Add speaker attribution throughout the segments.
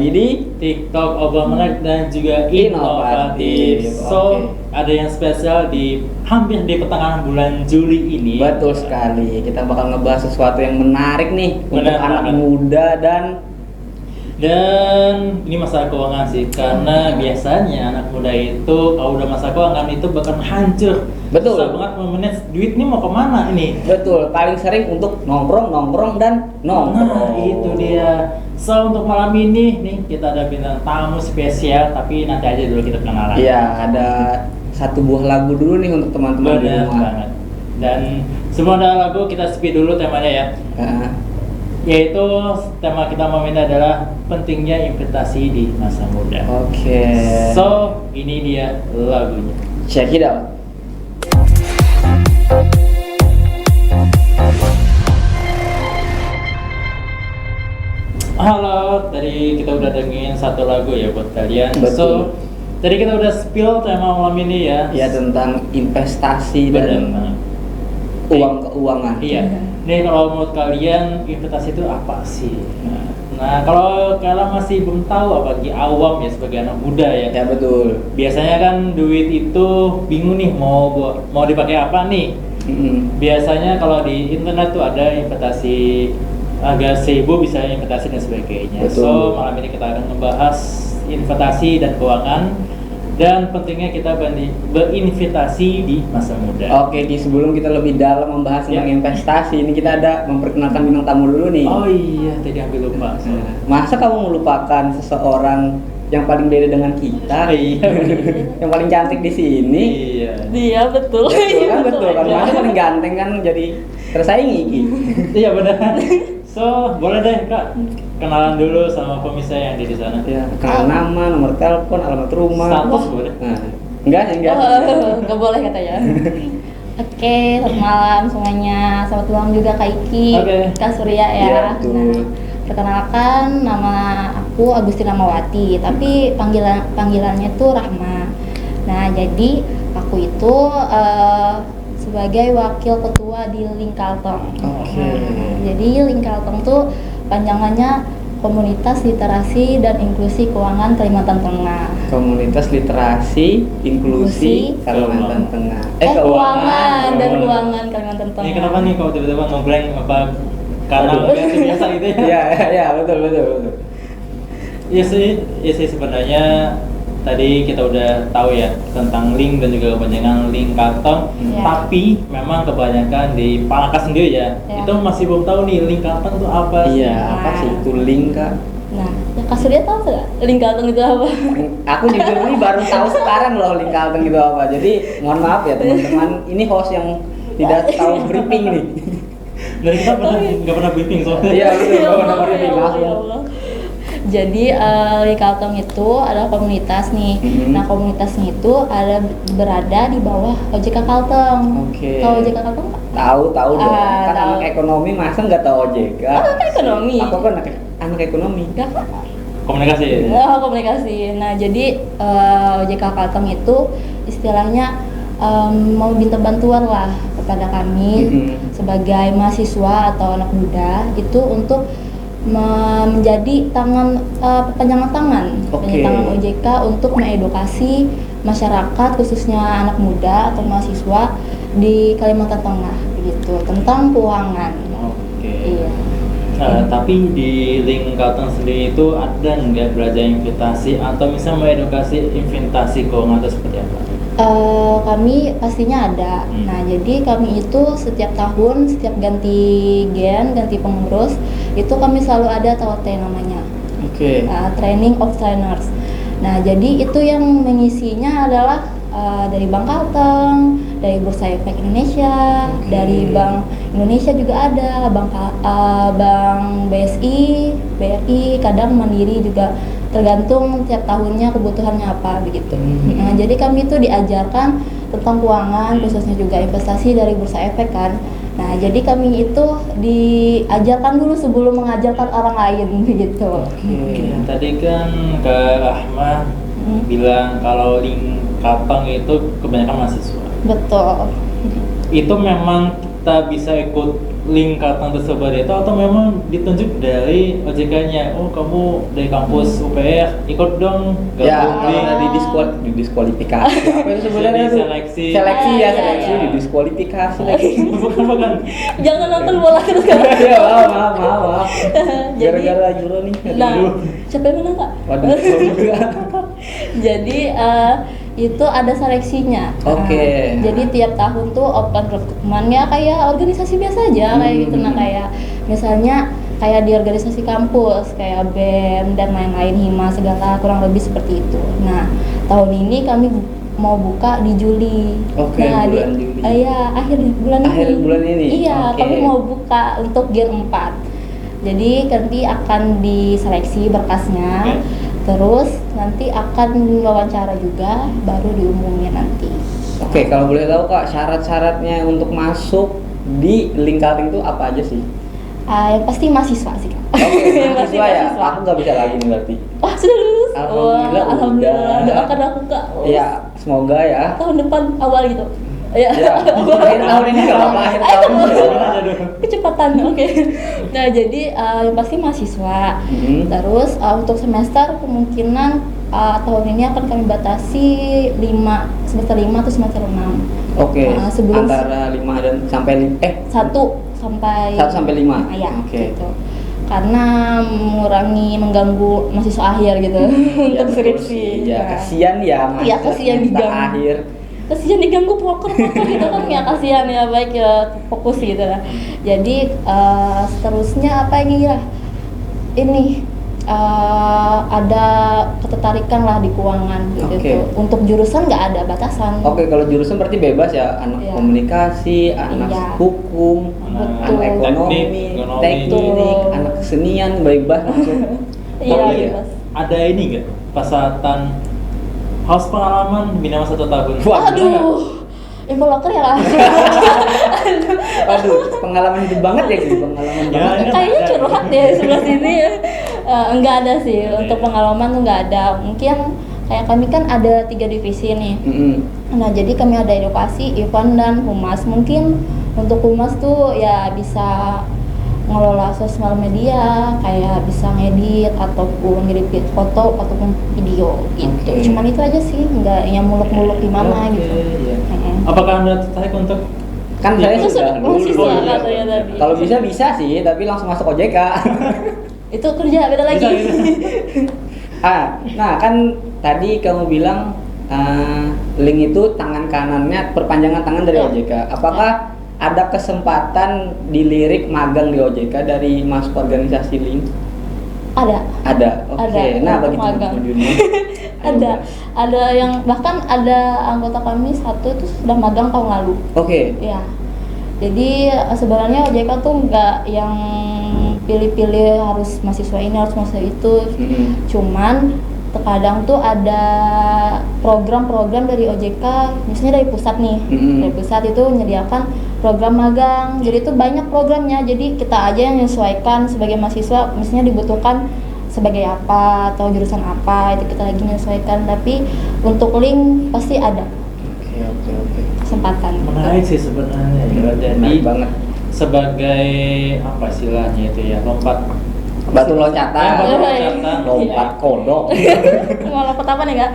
Speaker 1: lagi di
Speaker 2: TikTok Obrolan Menarik dan juga
Speaker 1: Inovatif.
Speaker 2: inovatif. So, ada yang spesial di hampir di pertengahan bulan Juli ini.
Speaker 1: Betul sekali. Kita bakal ngebahas sesuatu yang menarik nih untuk
Speaker 2: Benar
Speaker 1: anak
Speaker 2: banget.
Speaker 1: muda
Speaker 2: Dan ini masalah keuangan sih, karena biasanya anak muda itu kalau udah masalah keuangan itu bakal hancur.
Speaker 1: Betul.
Speaker 2: Susah banget memanage duit ini mau kemana ini.
Speaker 1: betul paling sering untuk nongkrong dan
Speaker 2: Nah,
Speaker 1: nongkrong.
Speaker 2: itu dia. So, untuk malam ini nih kita ada bintang tamu spesial, tapi nanti aja dulu kita kenalan.
Speaker 1: Iya, ada satu buah lagu dulu nih untuk teman-teman di
Speaker 2: Benar
Speaker 1: rumah.
Speaker 2: banget. Dan semua ada lagu kita speed dulu temanya ya.
Speaker 1: Nah,
Speaker 2: Yaitu tema kita malam ini adalah pentingnya investasi di masa muda.
Speaker 1: Oke.
Speaker 2: So, ini dia lagunya.
Speaker 1: Check it out.
Speaker 2: Halo, tadi kita udah dengerin satu lagu ya buat kalian.
Speaker 1: Betul.
Speaker 2: So, tadi kita udah spill tema malam ini ya.
Speaker 1: Ya, tentang investasi
Speaker 2: Benar
Speaker 1: dan
Speaker 2: banget.
Speaker 1: keuangan.
Speaker 2: Iya. Nih kalau menurut kalian investasi itu apa sih? Nah, kalau kalian masih belum tahu apalagi awam ya sebagai anak muda ya.
Speaker 1: Ya, betul.
Speaker 2: Biasanya kan duit itu bingung nih mau dipakai apa nih? Biasanya kalau di internet tuh ada investasi harga 1.000 bisa investasi dan sebagainya.
Speaker 1: Betul.
Speaker 2: So malam ini kita akan membahas investasi dan keuangan dan pentingnya kita berinvestasi di masa muda.
Speaker 1: Oke, Ki, sebelum kita lebih dalam membahas tentang
Speaker 2: Ya.
Speaker 1: investasi, ini kita ada memperkenalkan bintang tamu dulu nih.
Speaker 2: Oh iya, tadi hampir lupa.
Speaker 1: Masa kamu melupakan seseorang yang paling beda dengan kita?
Speaker 2: Iya.
Speaker 1: Yang paling cantik di sini?
Speaker 2: Iya.
Speaker 3: Iya betul.
Speaker 1: Betul kan, betul kan.
Speaker 3: aja.
Speaker 1: Masa paling ganteng kan jadi tersaingi, Ki.
Speaker 2: Iya benar. So boleh deh kak kenalan dulu sama pemirsa yang ada di sana.
Speaker 1: Ya, kenal nama, nomor telepon, alamat rumah.
Speaker 2: Status boleh.
Speaker 1: Nah, enggak.
Speaker 3: Nggak boleh katanya. Oke, selamat malam semuanya. Selamat malam juga Kak Iki,
Speaker 2: Oke.
Speaker 3: Kak Surya ya.
Speaker 1: Iya, betul.
Speaker 3: Nah, perkenalkan nama aku Agustina Mawati, tapi panggilannya tuh Rahma. Nah, jadi aku itu sebagai wakil ketua di Link Kalteng.
Speaker 1: Oke.
Speaker 3: Nah, jadi Link Kalteng tuh panjangannya Komunitas Literasi dan Inklusi Keuangan Kalimantan Tengah.
Speaker 1: Komunitas Literasi Inklusi
Speaker 3: Inklusi.
Speaker 1: Kalimantan Tengah.
Speaker 3: Keuangan dan keuangan Kalimantan Tengah.
Speaker 2: Ini kenapa nih kalau tiba-tiba ngeblank apa? Karena
Speaker 1: Aduh.
Speaker 2: udah biasa gitu ya.
Speaker 1: Iya, betul.
Speaker 2: Iya sih sebenarnya tadi kita udah tahu ya tentang link dan juga kepanjangan Link Kalteng.
Speaker 3: Iya.
Speaker 2: Tapi memang kebanyakan di Palaka sendiri ya,
Speaker 3: Iya.
Speaker 2: itu masih belum tahu nih Link Kalteng itu apa sih.
Speaker 1: Iya, apa sih itu link, Kak?
Speaker 3: Nah, ya Kak Surya tahu nggak Link Kalteng itu apa?
Speaker 1: Aku jujur ini baru tahu sekarang loh link Kalteng itu apa. Jadi mohon maaf ya teman-teman, ini host yang tidak tahu briefing nih.
Speaker 2: Dan kita nggak pernah briefing soalnya.
Speaker 1: Iya, betul.
Speaker 3: Ya
Speaker 1: Nggak pernah
Speaker 3: Allah,
Speaker 1: briefing
Speaker 3: ya Allah,
Speaker 1: langsung.
Speaker 3: ya Allah. Jadi Link Kalteng itu adalah komunitas nih.
Speaker 1: Mhm.
Speaker 3: Nah, komunitasnya itu berada di bawah OJK Kalteng.
Speaker 1: Oke.
Speaker 3: Tahu OJK Kalteng nggak?
Speaker 1: Tahu dong.
Speaker 3: Ah,
Speaker 1: Kan
Speaker 3: tahu.
Speaker 1: anak ekonomi masa nggak tahu OJK?
Speaker 3: Oh, kan ekonomi.
Speaker 1: Aku kan anak ekonomi.
Speaker 3: Nggak kan?
Speaker 2: Komunikasi ya.
Speaker 3: Oh, komunikasi. Nah, jadi OJK Kalteng itu istilahnya mau minta bantuan lah kepada kami
Speaker 1: Mhm.
Speaker 3: sebagai mahasiswa atau anak muda itu untuk menjadi perpanjangan tangan,
Speaker 1: Oke.
Speaker 3: tangan OJK untuk mengedukasi masyarakat khususnya anak muda atau mahasiswa di Kalimantan Tengah begitu tentang keuangan.
Speaker 2: Oke.
Speaker 3: Iya.
Speaker 2: Tapi di Link Kalteng sendiri itu ada nggak belajar investasi atau misalnya mengedukasi investasi keuangan itu seperti apa?
Speaker 3: Kami pastinya ada. Nah, jadi kami itu setiap tahun, setiap ganti pengurus, itu kami selalu ada TOT namanya,
Speaker 1: Oke.
Speaker 3: Training of Trainers. Nah, jadi itu yang mengisinya adalah dari Bank Kalteng, dari Bursa Efek Indonesia,
Speaker 1: Oke.
Speaker 3: dari Bank Indonesia juga ada, Bank BSI, BRI, kadang Mandiri juga, tergantung tiap tahunnya kebutuhannya apa begitu. Nah, jadi kami itu diajarkan tentang keuangan, khususnya juga investasi dari Bursa Efek kan. Nah, jadi kami itu diajarkan dulu sebelum mengajarkan orang lain begitu.
Speaker 2: Oke. Tadi kan Kak Rahma bilang kalau Link Kalteng itu kebanyakan mahasiswa.
Speaker 3: Betul.
Speaker 2: Itu memang kita bisa ikut link Kalteng tersebut itu atau memang ditunjuk dari OJK-nya? Oh kamu dari kampus UPR ikut dong
Speaker 1: Ya,
Speaker 2: gabung
Speaker 1: kalau
Speaker 2: di
Speaker 1: udah didiskualifikasi. Apa itu sebenarnya
Speaker 2: Jadi
Speaker 1: tuh?
Speaker 2: seleksi.
Speaker 1: Seleksi ya,
Speaker 3: Iya,
Speaker 1: seleksi
Speaker 3: iya.
Speaker 1: didiskualifikasi lagi.
Speaker 2: bukan.
Speaker 3: Jangan nonton bola terus kan.
Speaker 1: Ya, maaf.
Speaker 3: Jadi-
Speaker 1: Gara-gara Euro nih.
Speaker 3: Nah,
Speaker 2: Aduh.
Speaker 3: siapa yang menang Kak?
Speaker 1: Waduh, tahu juga.
Speaker 3: Jadi itu ada seleksinya.
Speaker 1: Oke.
Speaker 3: Jadi tiap tahun tuh open recruitment ya kayak organisasi biasa aja kayak gitu. Nah kayak misalnya kayak di organisasi kampus kayak BEM dan lain-lain hima segala kurang lebih seperti itu. Nah tahun ini kami mau buka di Juli.
Speaker 1: Oke,
Speaker 3: nah,
Speaker 1: bulan Juli.
Speaker 3: Iya akhir bulan
Speaker 1: Akhir
Speaker 3: ini.
Speaker 1: bulan ini?
Speaker 3: Iya
Speaker 1: Oke.
Speaker 3: kami mau buka untuk Gen 4. Jadi nanti akan diseleksi berkasnya.
Speaker 2: Oke.
Speaker 3: Terus nanti akan wawancara juga, baru diumumin nanti.
Speaker 1: Oke, kalau boleh tahu Kak, syarat-syaratnya untuk masuk di link Kalteng itu apa aja sih?
Speaker 3: Yang pasti mahasiswa sih Kak.
Speaker 1: Oke,
Speaker 3: Yang pasti
Speaker 1: mahasiswa ya.
Speaker 3: mahasiswa.
Speaker 1: Aku nggak bisa lagi nih berarti.
Speaker 3: Wah sudah lulus.
Speaker 1: Alhamdulillah,
Speaker 3: Wah, alhamdulillah.
Speaker 1: udah.
Speaker 3: Doakan aku Kak. lulus
Speaker 1: Ya, semoga ya.
Speaker 3: Tahun depan awal gitu. Ya.
Speaker 1: Ya, akhir tahun ini nggak apa-apa, akhir tahun ini nggak apa-apa.
Speaker 3: Kecepatan, oke. Nah jadi yang pasti mahasiswa.
Speaker 1: Mhm.
Speaker 3: Terus untuk semester kemungkinan tahun ini akan kami batasi 5 semester 5 atau semester 6.
Speaker 1: Oke,
Speaker 3: sebelum
Speaker 1: antara 5 dan sampai
Speaker 3: 1 sampai
Speaker 1: 1 sampai 5.
Speaker 3: ya
Speaker 1: Oke.
Speaker 3: gitu. Karena mengganggu mahasiswa akhir gitu
Speaker 1: Ya,
Speaker 3: untuk
Speaker 1: betul
Speaker 3: skripsi.
Speaker 1: sih. Ya,
Speaker 3: Nah,
Speaker 1: kasihan ya
Speaker 3: Iya,
Speaker 1: mahasiswa
Speaker 3: kasihan
Speaker 1: semester
Speaker 3: diganggu.
Speaker 1: akhir.
Speaker 3: kasihan diganggu proker gitu kan ya, kasihan ya, baik ya fokus gitu lah. Jadi seterusnya apa ini ya, ini ada ketertarikan lah di keuangan gitu.
Speaker 1: Oke.
Speaker 3: Untuk jurusan nggak ada batasan.
Speaker 1: Oke, kalau jurusan berarti bebas ya, anak
Speaker 3: Iya.
Speaker 1: komunikasi, anak
Speaker 3: Iya.
Speaker 1: hukum,
Speaker 3: Betul.
Speaker 1: anak ekonomi,
Speaker 2: Teknik,
Speaker 1: teknik, anak kesenian, bebas langsung.
Speaker 3: Iya,
Speaker 1: Oh,
Speaker 3: bebas.
Speaker 2: Ada ini nggak persyaratan harus pengalaman minimal 1 tahun?
Speaker 1: Wah,
Speaker 3: Aduh, infoloker ya lah.
Speaker 1: Aduh, pengalaman hidup banget ya, gitu. Pengalaman
Speaker 2: Ya,
Speaker 1: banget.
Speaker 2: ya.
Speaker 3: Kayaknya curhat deh sebelah sini. Enggak ada sih, untuk pengalaman tuh enggak ada. Mungkin kayak kami kan ada 3 divisi nih.
Speaker 1: Mm-mm.
Speaker 3: Nah jadi kami ada edukasi, event, dan humas. Mungkin untuk humas tuh ya bisa ngelola sosial media, kayak bisa ngedit ataupun ngedit foto ataupun video gitu.
Speaker 1: Oke.
Speaker 3: Cuman itu aja sih, nggak yang muluk-muluk gimana
Speaker 1: Oke,
Speaker 3: gitu.
Speaker 1: iya.
Speaker 3: Mm-mm.
Speaker 2: Apakah Anda tertarik untuk
Speaker 1: Kan saya
Speaker 3: Itu
Speaker 1: sudah
Speaker 3: sudah mahasiswa
Speaker 1: lulus.
Speaker 3: katanya tadi.
Speaker 1: Kalau bisa sih, tapi langsung masuk OJK.
Speaker 3: Itu kerja beda lagi.
Speaker 1: Nah kan tadi kamu bilang link itu tangan kanannya perpanjangan tangan dari
Speaker 3: Ya.
Speaker 1: OJK. Apakah ada kesempatan dilirik magang di OJK dari masuk organisasi link?
Speaker 3: Ada.
Speaker 1: Ada. Oke.
Speaker 3: Ada,
Speaker 1: Nah,
Speaker 3: untuk
Speaker 1: bagi
Speaker 3: magang.
Speaker 1: teman-teman di rumah.
Speaker 3: Ada yang bahkan ada anggota kami satu itu sudah magang tahun lalu.
Speaker 1: Oke.
Speaker 3: Ya. Jadi sebenarnya OJK tuh nggak yang pilih-pilih harus mahasiswa ini harus mahasiswa itu.
Speaker 1: Mm-mm.
Speaker 3: Cuman terkadang tuh ada program-program dari OJK, misalnya dari pusat nih.
Speaker 1: Mm-mm.
Speaker 3: Dari pusat itu menyediakan program magang. Jadi itu banyak programnya. Jadi kita aja yang menyesuaikan sebagai mahasiswa, misalnya dibutuhkan sebagai apa atau jurusan apa, itu kita lagi menyesuaikan. Tapi untuk link pasti ada
Speaker 1: Oke.
Speaker 3: kesempatan.
Speaker 2: menarik sih sebenarnya ya. Jadi
Speaker 1: Menarik banget.
Speaker 2: sebagai apa istilahnya itu ya, lompat
Speaker 1: Batu loncatan.
Speaker 2: Ya, batu
Speaker 3: Iya.
Speaker 2: loncatan.
Speaker 1: Lompat kodok.
Speaker 3: Mau lompat apa nih Kak?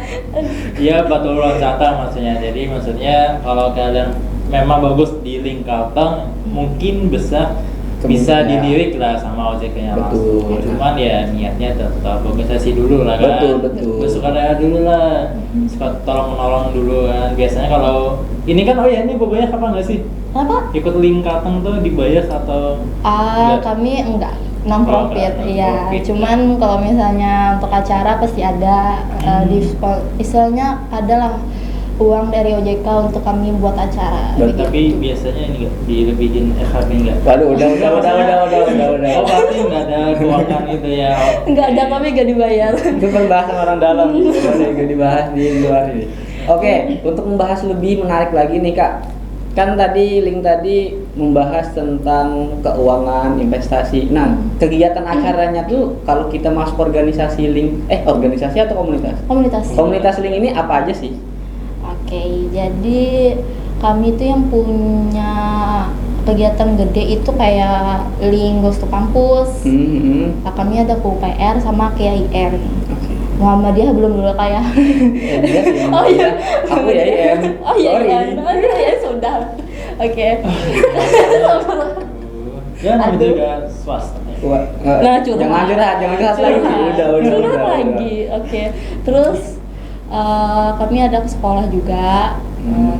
Speaker 2: Iya, batu loncatan maksudnya. Jadi maksudnya kalau kalian memang bagus di link Kalteng, mungkin bisa
Speaker 1: Kemungkinan.
Speaker 2: dilirik lah sama OJK-nya
Speaker 1: Betul.
Speaker 2: langsung. Cuman ya niatnya tetap organisasi dulu lah kan.
Speaker 1: Betul.
Speaker 2: Bersukarela dulu lah. Suka tolong menolong dulu kan. Biasanya kalau ini kan ini dibayar apa enggak sih?
Speaker 3: Kenapa?
Speaker 2: Ikut link Kalteng tuh dibayar atau enggak?
Speaker 3: Kami enggak non profit,
Speaker 2: Oh, enggak,
Speaker 3: iya.
Speaker 2: non-profit.
Speaker 3: Cuman kalau misalnya untuk acara pasti ada misalnya adalah uang dari OJK untuk kami buat acara.
Speaker 2: Tapi biasanya ini enggak dilebihin FHB enggak?
Speaker 1: Waduh, udah.
Speaker 2: Oh, berarti enggak ada keuangan itu ya.
Speaker 3: Enggak ada, kami enggak dibayar.
Speaker 1: Itu pembahasan orang dalam gitu. Udah dibahas di luar ini. Oke, untuk membahas lebih menarik lagi nih Kak. Kan tadi link tadi membahas tentang keuangan, investasi. Nah, kegiatan acaranya tuh kalau kita masuk organisasi link, organisasi atau komunitas?
Speaker 3: Komunitas.
Speaker 1: Komunitas link ini apa aja sih?
Speaker 3: Oke, jadi kami itu yang punya kegiatan gede itu kayak link Ghost to Kampus. Kami ada PUPR sama KIM. Muhammadiyah belum dulu kayak.
Speaker 1: Dia sih.
Speaker 3: Oh iya.
Speaker 1: Aku ya IM.
Speaker 3: Oh iya,
Speaker 1: Sorry.
Speaker 3: ya sudah. Oke.
Speaker 2: Ya namanya
Speaker 3: Aduh.
Speaker 2: juga swasta.
Speaker 3: Nah, curhat.
Speaker 1: jangan curhat lagi. Udah.
Speaker 3: Curhat lagi. Oke. Terus kami ada ke sekolah juga,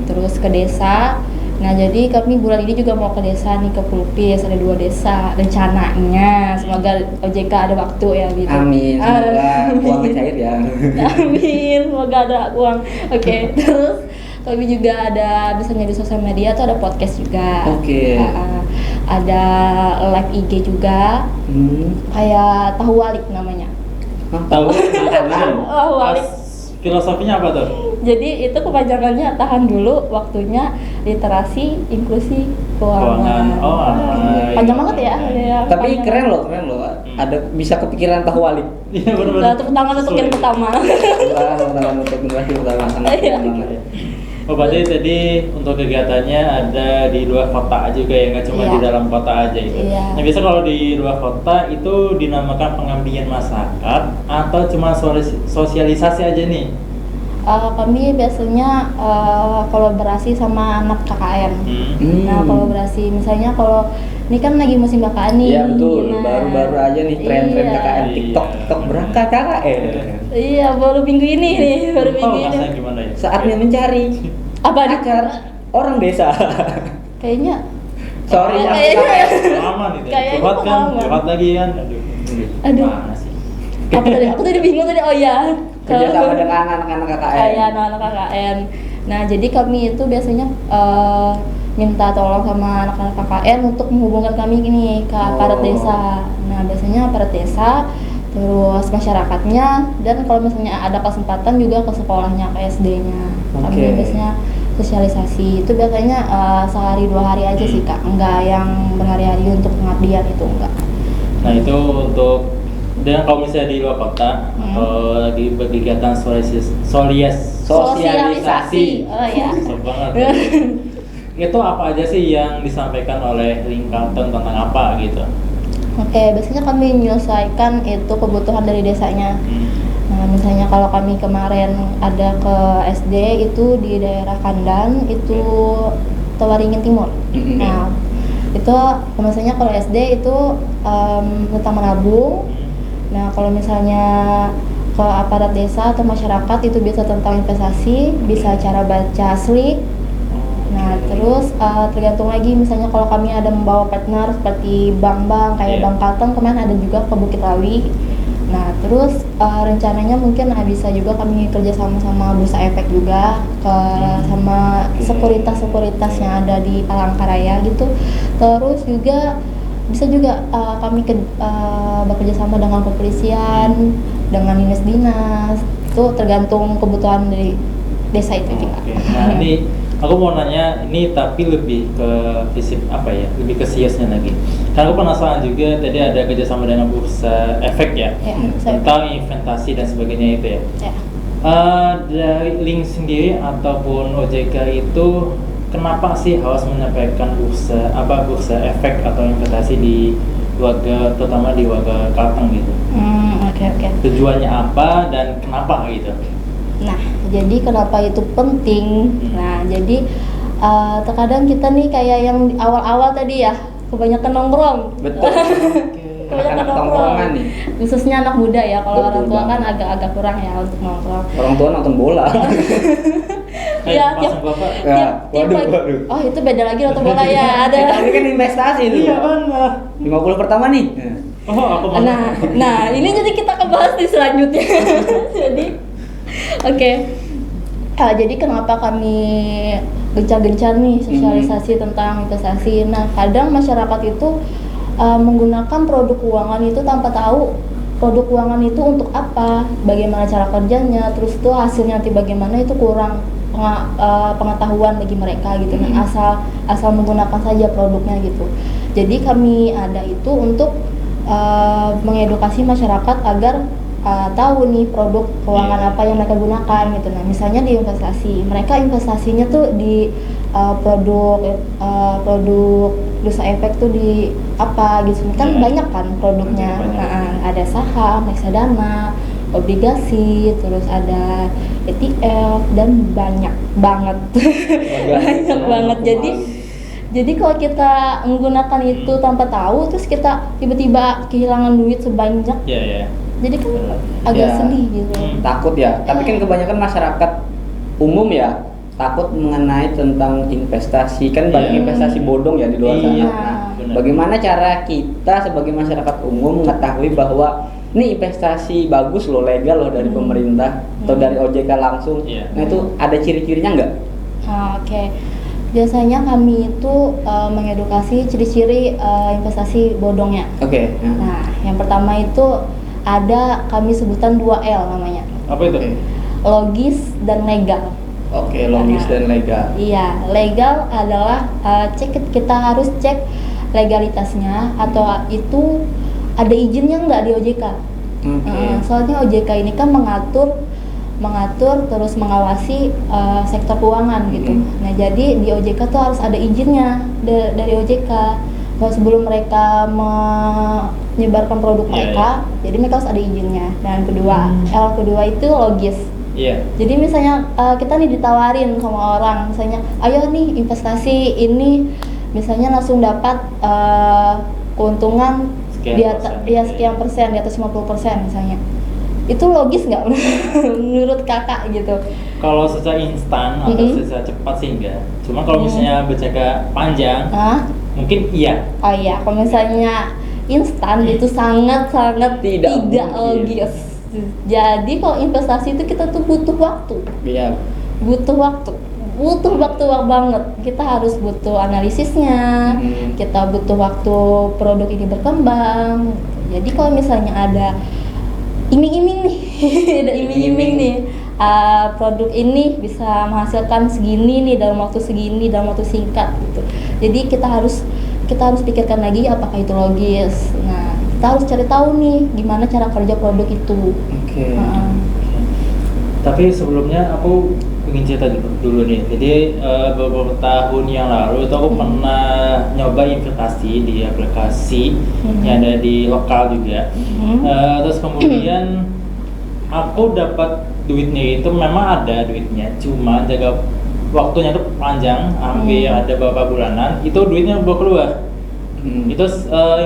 Speaker 3: terus ke desa. Nah, jadi kami bulan ini juga mau ke desa nih, ke Pulpis, ada 2 desa rencananya. Semoga OJK ada waktu ya gitu.
Speaker 1: Amin. Semoga uangnya cair ya.
Speaker 3: Amin, semoga ada uang. Oke, terus kami juga ada misalnya di sosial media tuh ada podcast juga.
Speaker 1: Oke.
Speaker 3: Ada live IG juga. Kayak tahu walik namanya.
Speaker 2: Tahu makanan.
Speaker 3: Oh, walik.
Speaker 2: Filosofinya apa tuh?
Speaker 3: Jadi itu kepanjangannya tahan dulu waktunya literasi inklusi keuangan.
Speaker 2: Oh,
Speaker 3: panjang banget ya.
Speaker 1: Tapi keren loh. Ada bisa kepikiran tahu walik.
Speaker 2: Iya
Speaker 3: Nah,
Speaker 2: benar-benar.
Speaker 3: tepuk tangan untuk yang pertama.
Speaker 1: Wah, untuk generasi pertama sangat
Speaker 3: Iya.
Speaker 1: keren banget.
Speaker 2: Oh, berarti tadi untuk kegiatannya ada di luar kota juga ya, nggak cuma
Speaker 3: Iya.
Speaker 2: di dalam kota aja itu.
Speaker 3: Iya.
Speaker 2: Nah, biasa kalau di luar kota itu dinamakan pengabdian masyarakat atau cuma sosialisasi aja nih?
Speaker 3: Kami biasanya kolaborasi sama anak KKN. Nah, kolaborasi misalnya kalau ini kan lagi musim KKN nih.
Speaker 1: Iya betul,
Speaker 3: Nah,
Speaker 1: baru-baru aja nih tren-tren
Speaker 3: iya.
Speaker 1: KKN TikTok berangkat KKN.
Speaker 3: Iya, baru minggu ini nih, baru
Speaker 2: Oh,
Speaker 3: minggu ini.
Speaker 2: rasanya gimana ya?
Speaker 1: Saatnya mencari
Speaker 3: Apa nih?
Speaker 1: agar orang desa.
Speaker 3: Kayaknya
Speaker 1: Sorry,
Speaker 3: Oh,
Speaker 1: aku
Speaker 3: kayaknya.
Speaker 1: KKN.
Speaker 2: Pengalaman itu.
Speaker 3: Kayaknya
Speaker 2: Curhat kan,
Speaker 3: pengalaman.
Speaker 2: curhat lagi kan.
Speaker 3: Aduh.
Speaker 2: Mana sih?
Speaker 3: Apa tadi? Aku tadi bingung tadi. Oh iya.
Speaker 1: Kerjasama dengan anak-anak KKN.
Speaker 3: Iya, anak-anak KKN. Nah, jadi kami itu biasanya minta tolong sama anak-anak KKN untuk menghubungkan kami gini ke aparat
Speaker 1: Oh.
Speaker 3: desa. Nah, biasanya aparat desa, terus masyarakatnya, dan kalau misalnya ada kesempatan juga ke sekolahnya, ke SD-nya. Kami
Speaker 1: Oke.
Speaker 3: biasanya sosialisasi. Itu biasanya sehari 2 hari aja sih, Kak. Enggak yang berhari-hari untuk pengabdian itu, enggak.
Speaker 2: Nah, itu untuk dan kalau misalnya di luar kota atau lagi berkegiatan sosialisasi.
Speaker 3: Oh ya.
Speaker 2: Susah banget. Itu apa aja sih yang disampaikan oleh Link Kalteng tentang apa gitu?
Speaker 3: Oke, biasanya kami menyelesaikan itu kebutuhan dari desanya. Nah, misalnya kalau kami kemarin ada ke SD itu di daerah Kandan itu Tawaringin Timur. Nah, itu misalnya kalau SD itu tentang menabung. Nah, kalau misalnya ke aparat desa atau masyarakat itu bisa tentang investasi, bisa cara baca slip. Nah, terus tergantung lagi misalnya kalau kami ada membawa partner seperti bank-bank kayak Bank Kalteng, kemarin ada juga ke Bukit Rawi. Nah, terus rencananya mungkin bisa juga kami kerja sama Bursa Efek juga sama sekuritas yang ada di Palangkaraya gitu. Terus juga bisa juga kami bekerja sama dengan kepolisian, dengan dinas-dinas. Itu tergantung kebutuhan dari desa itu juga.
Speaker 2: Oke. Nah, ini aku mau nanya ini tapi lebih ke fisik apa ya? Lebih ke siasnya lagi. Karena aku penasaran juga tadi ada kerjasama dengan Bursa Efek ya,
Speaker 3: Ya, Bursa Efek.
Speaker 2: tentang investasi dan sebagainya itu ya.
Speaker 3: Ya.
Speaker 2: Dari Link sendiri ataupun OJK itu kenapa sih harus menyampaikan bursa efek atau investasi di warga, terutama di warga Kalteng gitu?
Speaker 3: Oke.
Speaker 2: Tujuannya apa dan kenapa gitu?
Speaker 3: Nah, jadi kenapa itu penting? Nah, jadi terkadang kita nih kayak yang di awal-awal tadi ya, kebanyakan nongkrong.
Speaker 1: Betul. Anak-anak tongkrongan nih.
Speaker 3: Khususnya anak muda ya, kalau
Speaker 1: Betul
Speaker 3: orang tua kan
Speaker 1: banget.
Speaker 3: agak kurang ya untuk nongkrong.
Speaker 1: Orang tua nonton bola.
Speaker 3: Iya,
Speaker 2: Pasang bapak.
Speaker 3: tiap pagi.
Speaker 1: Waduh.
Speaker 3: Oh, itu beda lagi nonton bola ya, ada.
Speaker 1: Tapi kan investasi itu.
Speaker 2: Iya benar.
Speaker 1: 50 pertama nih.
Speaker 2: Oh, aku mau.
Speaker 3: Nah, ini jadi kita kebahas di selanjutnya. Jadi, oke. Jadi kenapa kami gencar-gencar nih sosialisasi tentang investasi? Nah, kadang masyarakat itu menggunakan produk keuangan itu tanpa tahu produk keuangan itu untuk apa, bagaimana cara kerjanya, terus itu hasilnya nanti bagaimana, itu kurang pengetahuan bagi mereka gitu. Nah, asal menggunakan saja produknya gitu. Jadi kami ada itu untuk mengedukasi masyarakat agar tahu nih produk keuangan
Speaker 2: Iya.
Speaker 3: apa yang mereka gunakan gitu. Nah misalnya di investasi, mereka investasinya tuh di produk bursa efek tuh di apa gitu kan,
Speaker 2: Iya.
Speaker 3: banyak kan produknya.
Speaker 2: Banyak.
Speaker 3: Nah, ada saham, reksadana, obligasi, terus ada ETF dan banyak banget. Banyak banget. Jadi kalau kita menggunakan itu tanpa tahu, terus kita tiba-tiba kehilangan duit sebanyak,
Speaker 2: Iya.
Speaker 3: jadi kan agak
Speaker 1: Ya.
Speaker 3: sedih gitu.
Speaker 1: Takut ya, tapi kan kebanyakan masyarakat umum ya takut mengenai tentang investasi, kan banyak
Speaker 2: Iya.
Speaker 1: investasi bodong ya di luar sana.
Speaker 2: Iya,
Speaker 1: Nah,
Speaker 2: benar.
Speaker 1: bagaimana cara kita sebagai masyarakat umum mengetahui bahwa ini investasi bagus loh, legal loh dari pemerintah atau dari OJK langsung?
Speaker 2: Iya.
Speaker 1: Nah itu ada ciri-cirinya nggak?
Speaker 3: Oke. Biasanya kami itu mengedukasi ciri-ciri investasi bodongnya.
Speaker 1: Oke.
Speaker 3: Nah, yang pertama itu ada kami sebutan 2L namanya.
Speaker 2: Apa itu?
Speaker 1: Oke.
Speaker 3: Logis dan legal.
Speaker 1: Oke, logis
Speaker 3: Nah,
Speaker 1: dan legal.
Speaker 3: Iya, legal adalah kita harus cek legalitasnya atau itu ada izinnya nggak di OJK.
Speaker 1: Oke.
Speaker 3: Soalnya OJK ini kan mengatur terus mengawasi sektor keuangan gitu. Nah jadi di OJK tuh harus ada izinnya dari OJK. Kalau sebelum mereka menyebarkan produk
Speaker 2: Iya,
Speaker 3: mereka, jadi mereka harus ada izinnya. Dan kedua, L kedua itu logis.
Speaker 2: Iya.
Speaker 3: Jadi misalnya kita nih ditawarin sama orang, misalnya, ayo nih investasi ini, misalnya langsung dapat keuntungan
Speaker 2: Sekian
Speaker 3: di atas
Speaker 2: persen,
Speaker 3: ya
Speaker 2: gitu
Speaker 3: sekian
Speaker 2: ya.
Speaker 3: persen, di atas 50% misalnya. Itu logis nggak menurut kakak gitu?
Speaker 2: Kalau secara instan atau secara cepat sih enggak. Cuma kalau misalnya berjaga panjang,
Speaker 3: Hah?
Speaker 2: mungkin iya.
Speaker 3: Oh iya, kalau misalnya instan itu sangat-sangat
Speaker 1: Tidak
Speaker 3: tidak
Speaker 1: mungkin.
Speaker 3: logis. Jadi kalau investasi itu kita tuh butuh waktu.
Speaker 1: Iya.
Speaker 3: Butuh waktu banget. Kita harus butuh analisisnya, kita butuh waktu produk ini berkembang. Jadi kalau misalnya ada iming-iming nih ada iming-iming nih, produk ini bisa menghasilkan segini nih dalam waktu segini, dalam waktu singkat gitu. Jadi kita harus pikirkan lagi apakah itu logis. Nah, kita harus cari tahu nih gimana cara kerja produk itu.
Speaker 1: Oke.
Speaker 2: Tapi sebelumnya aku ingin cerita dulu nih. Jadi beberapa tahun yang lalu itu aku pernah nyoba investasi di aplikasi yang ada di lokal juga. Terus kemudian aku dapat duitnya itu memang ada duitnya, cuma jaga waktunya tuh panjang, hampir ada beberapa bulanan. Itu duitnya baru keluar. Itu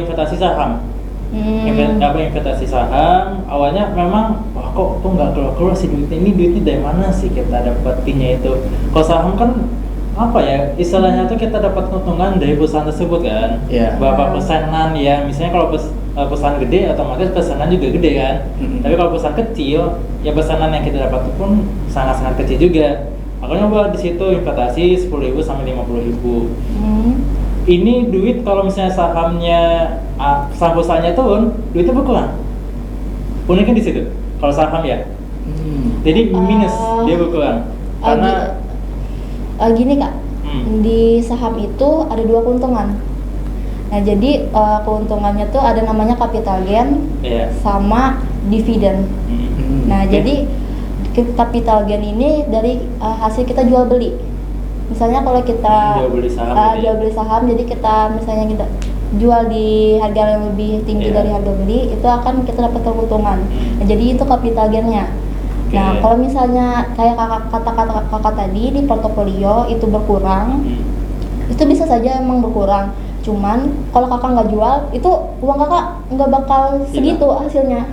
Speaker 2: investasi saham. Investasi saham awalnya memang kok nggak keluar sih duitnya, ini duitnya dari mana sih kita dapetinnya itu. Kalau saham kan apa ya istilahnya tuh kita dapat keuntungan dari perusahaan tersebut kan.
Speaker 1: Iya.
Speaker 2: Berapa persenan ya, misalnya kalau perusahaan gede otomatis persenan juga gede kan. Tapi kalau perusahaan kecil ya persenan yang kita dapat pun sangat-sangat kecil juga. Aku nyoba di situ investasi 10.000 sampai 50.000. Ini duit kalau misalnya saham perusahaannya turun, duitnya berkurang. Uniknya di situ. Kalau saham ya, jadi minus, dia berkurang. Karena
Speaker 3: gini kak, di saham itu ada dua keuntungan. Nah jadi keuntungannya tuh ada namanya capital gain sama dividen. Nah jadi capital gain ini dari hasil kita jual beli. Misalnya kalau kita jual beli saham, jadi kita misalnya kita jual di harga yang lebih tinggi dari harga beli, itu akan kita dapat keuntungan. Nah, jadi itu capital gain-nya. Nah, kalau misalnya kayak kakak tadi di portofolio itu berkurang, itu bisa saja emang berkurang. Cuman kalau kakak nggak jual, itu uang kakak nggak bakal segitu hasilnya.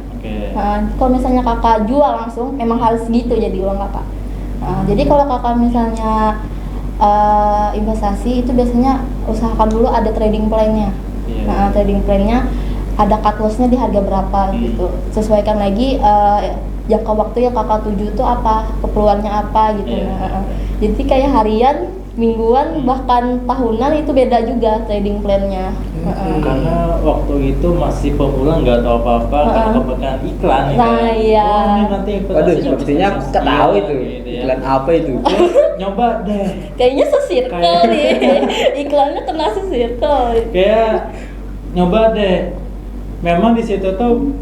Speaker 3: Nah, kalau misalnya kakak jual langsung, memang harus segitu jadi uang kakak. Nah, jadi kalau kakak misalnya investasi itu biasanya usahakan dulu ada trading plan-nya. Nah, trading plan-nya ada cut loss-nya di harga berapa gitu. Sesuaikan lagi jangka waktu yang kakak tuju itu apa, keperluannya apa gitu. Jadi kayak harian, mingguan, bahkan tahunan itu beda juga trading plan-nya.
Speaker 2: Karena waktu itu masih pemula nggak tahu apa-apa, karena kebanyakan iklan ya.
Speaker 3: Nah, iya.
Speaker 2: Ini nanti
Speaker 1: Waduh, sepertinya ketahui itu.
Speaker 2: Gitu ya.
Speaker 1: Iklan apa itu?
Speaker 2: Nyoba deh.
Speaker 3: Kayaknya se-circle nih. Iklannya kena se-circle.
Speaker 2: Kayak nyoba deh. Memang di situ tuh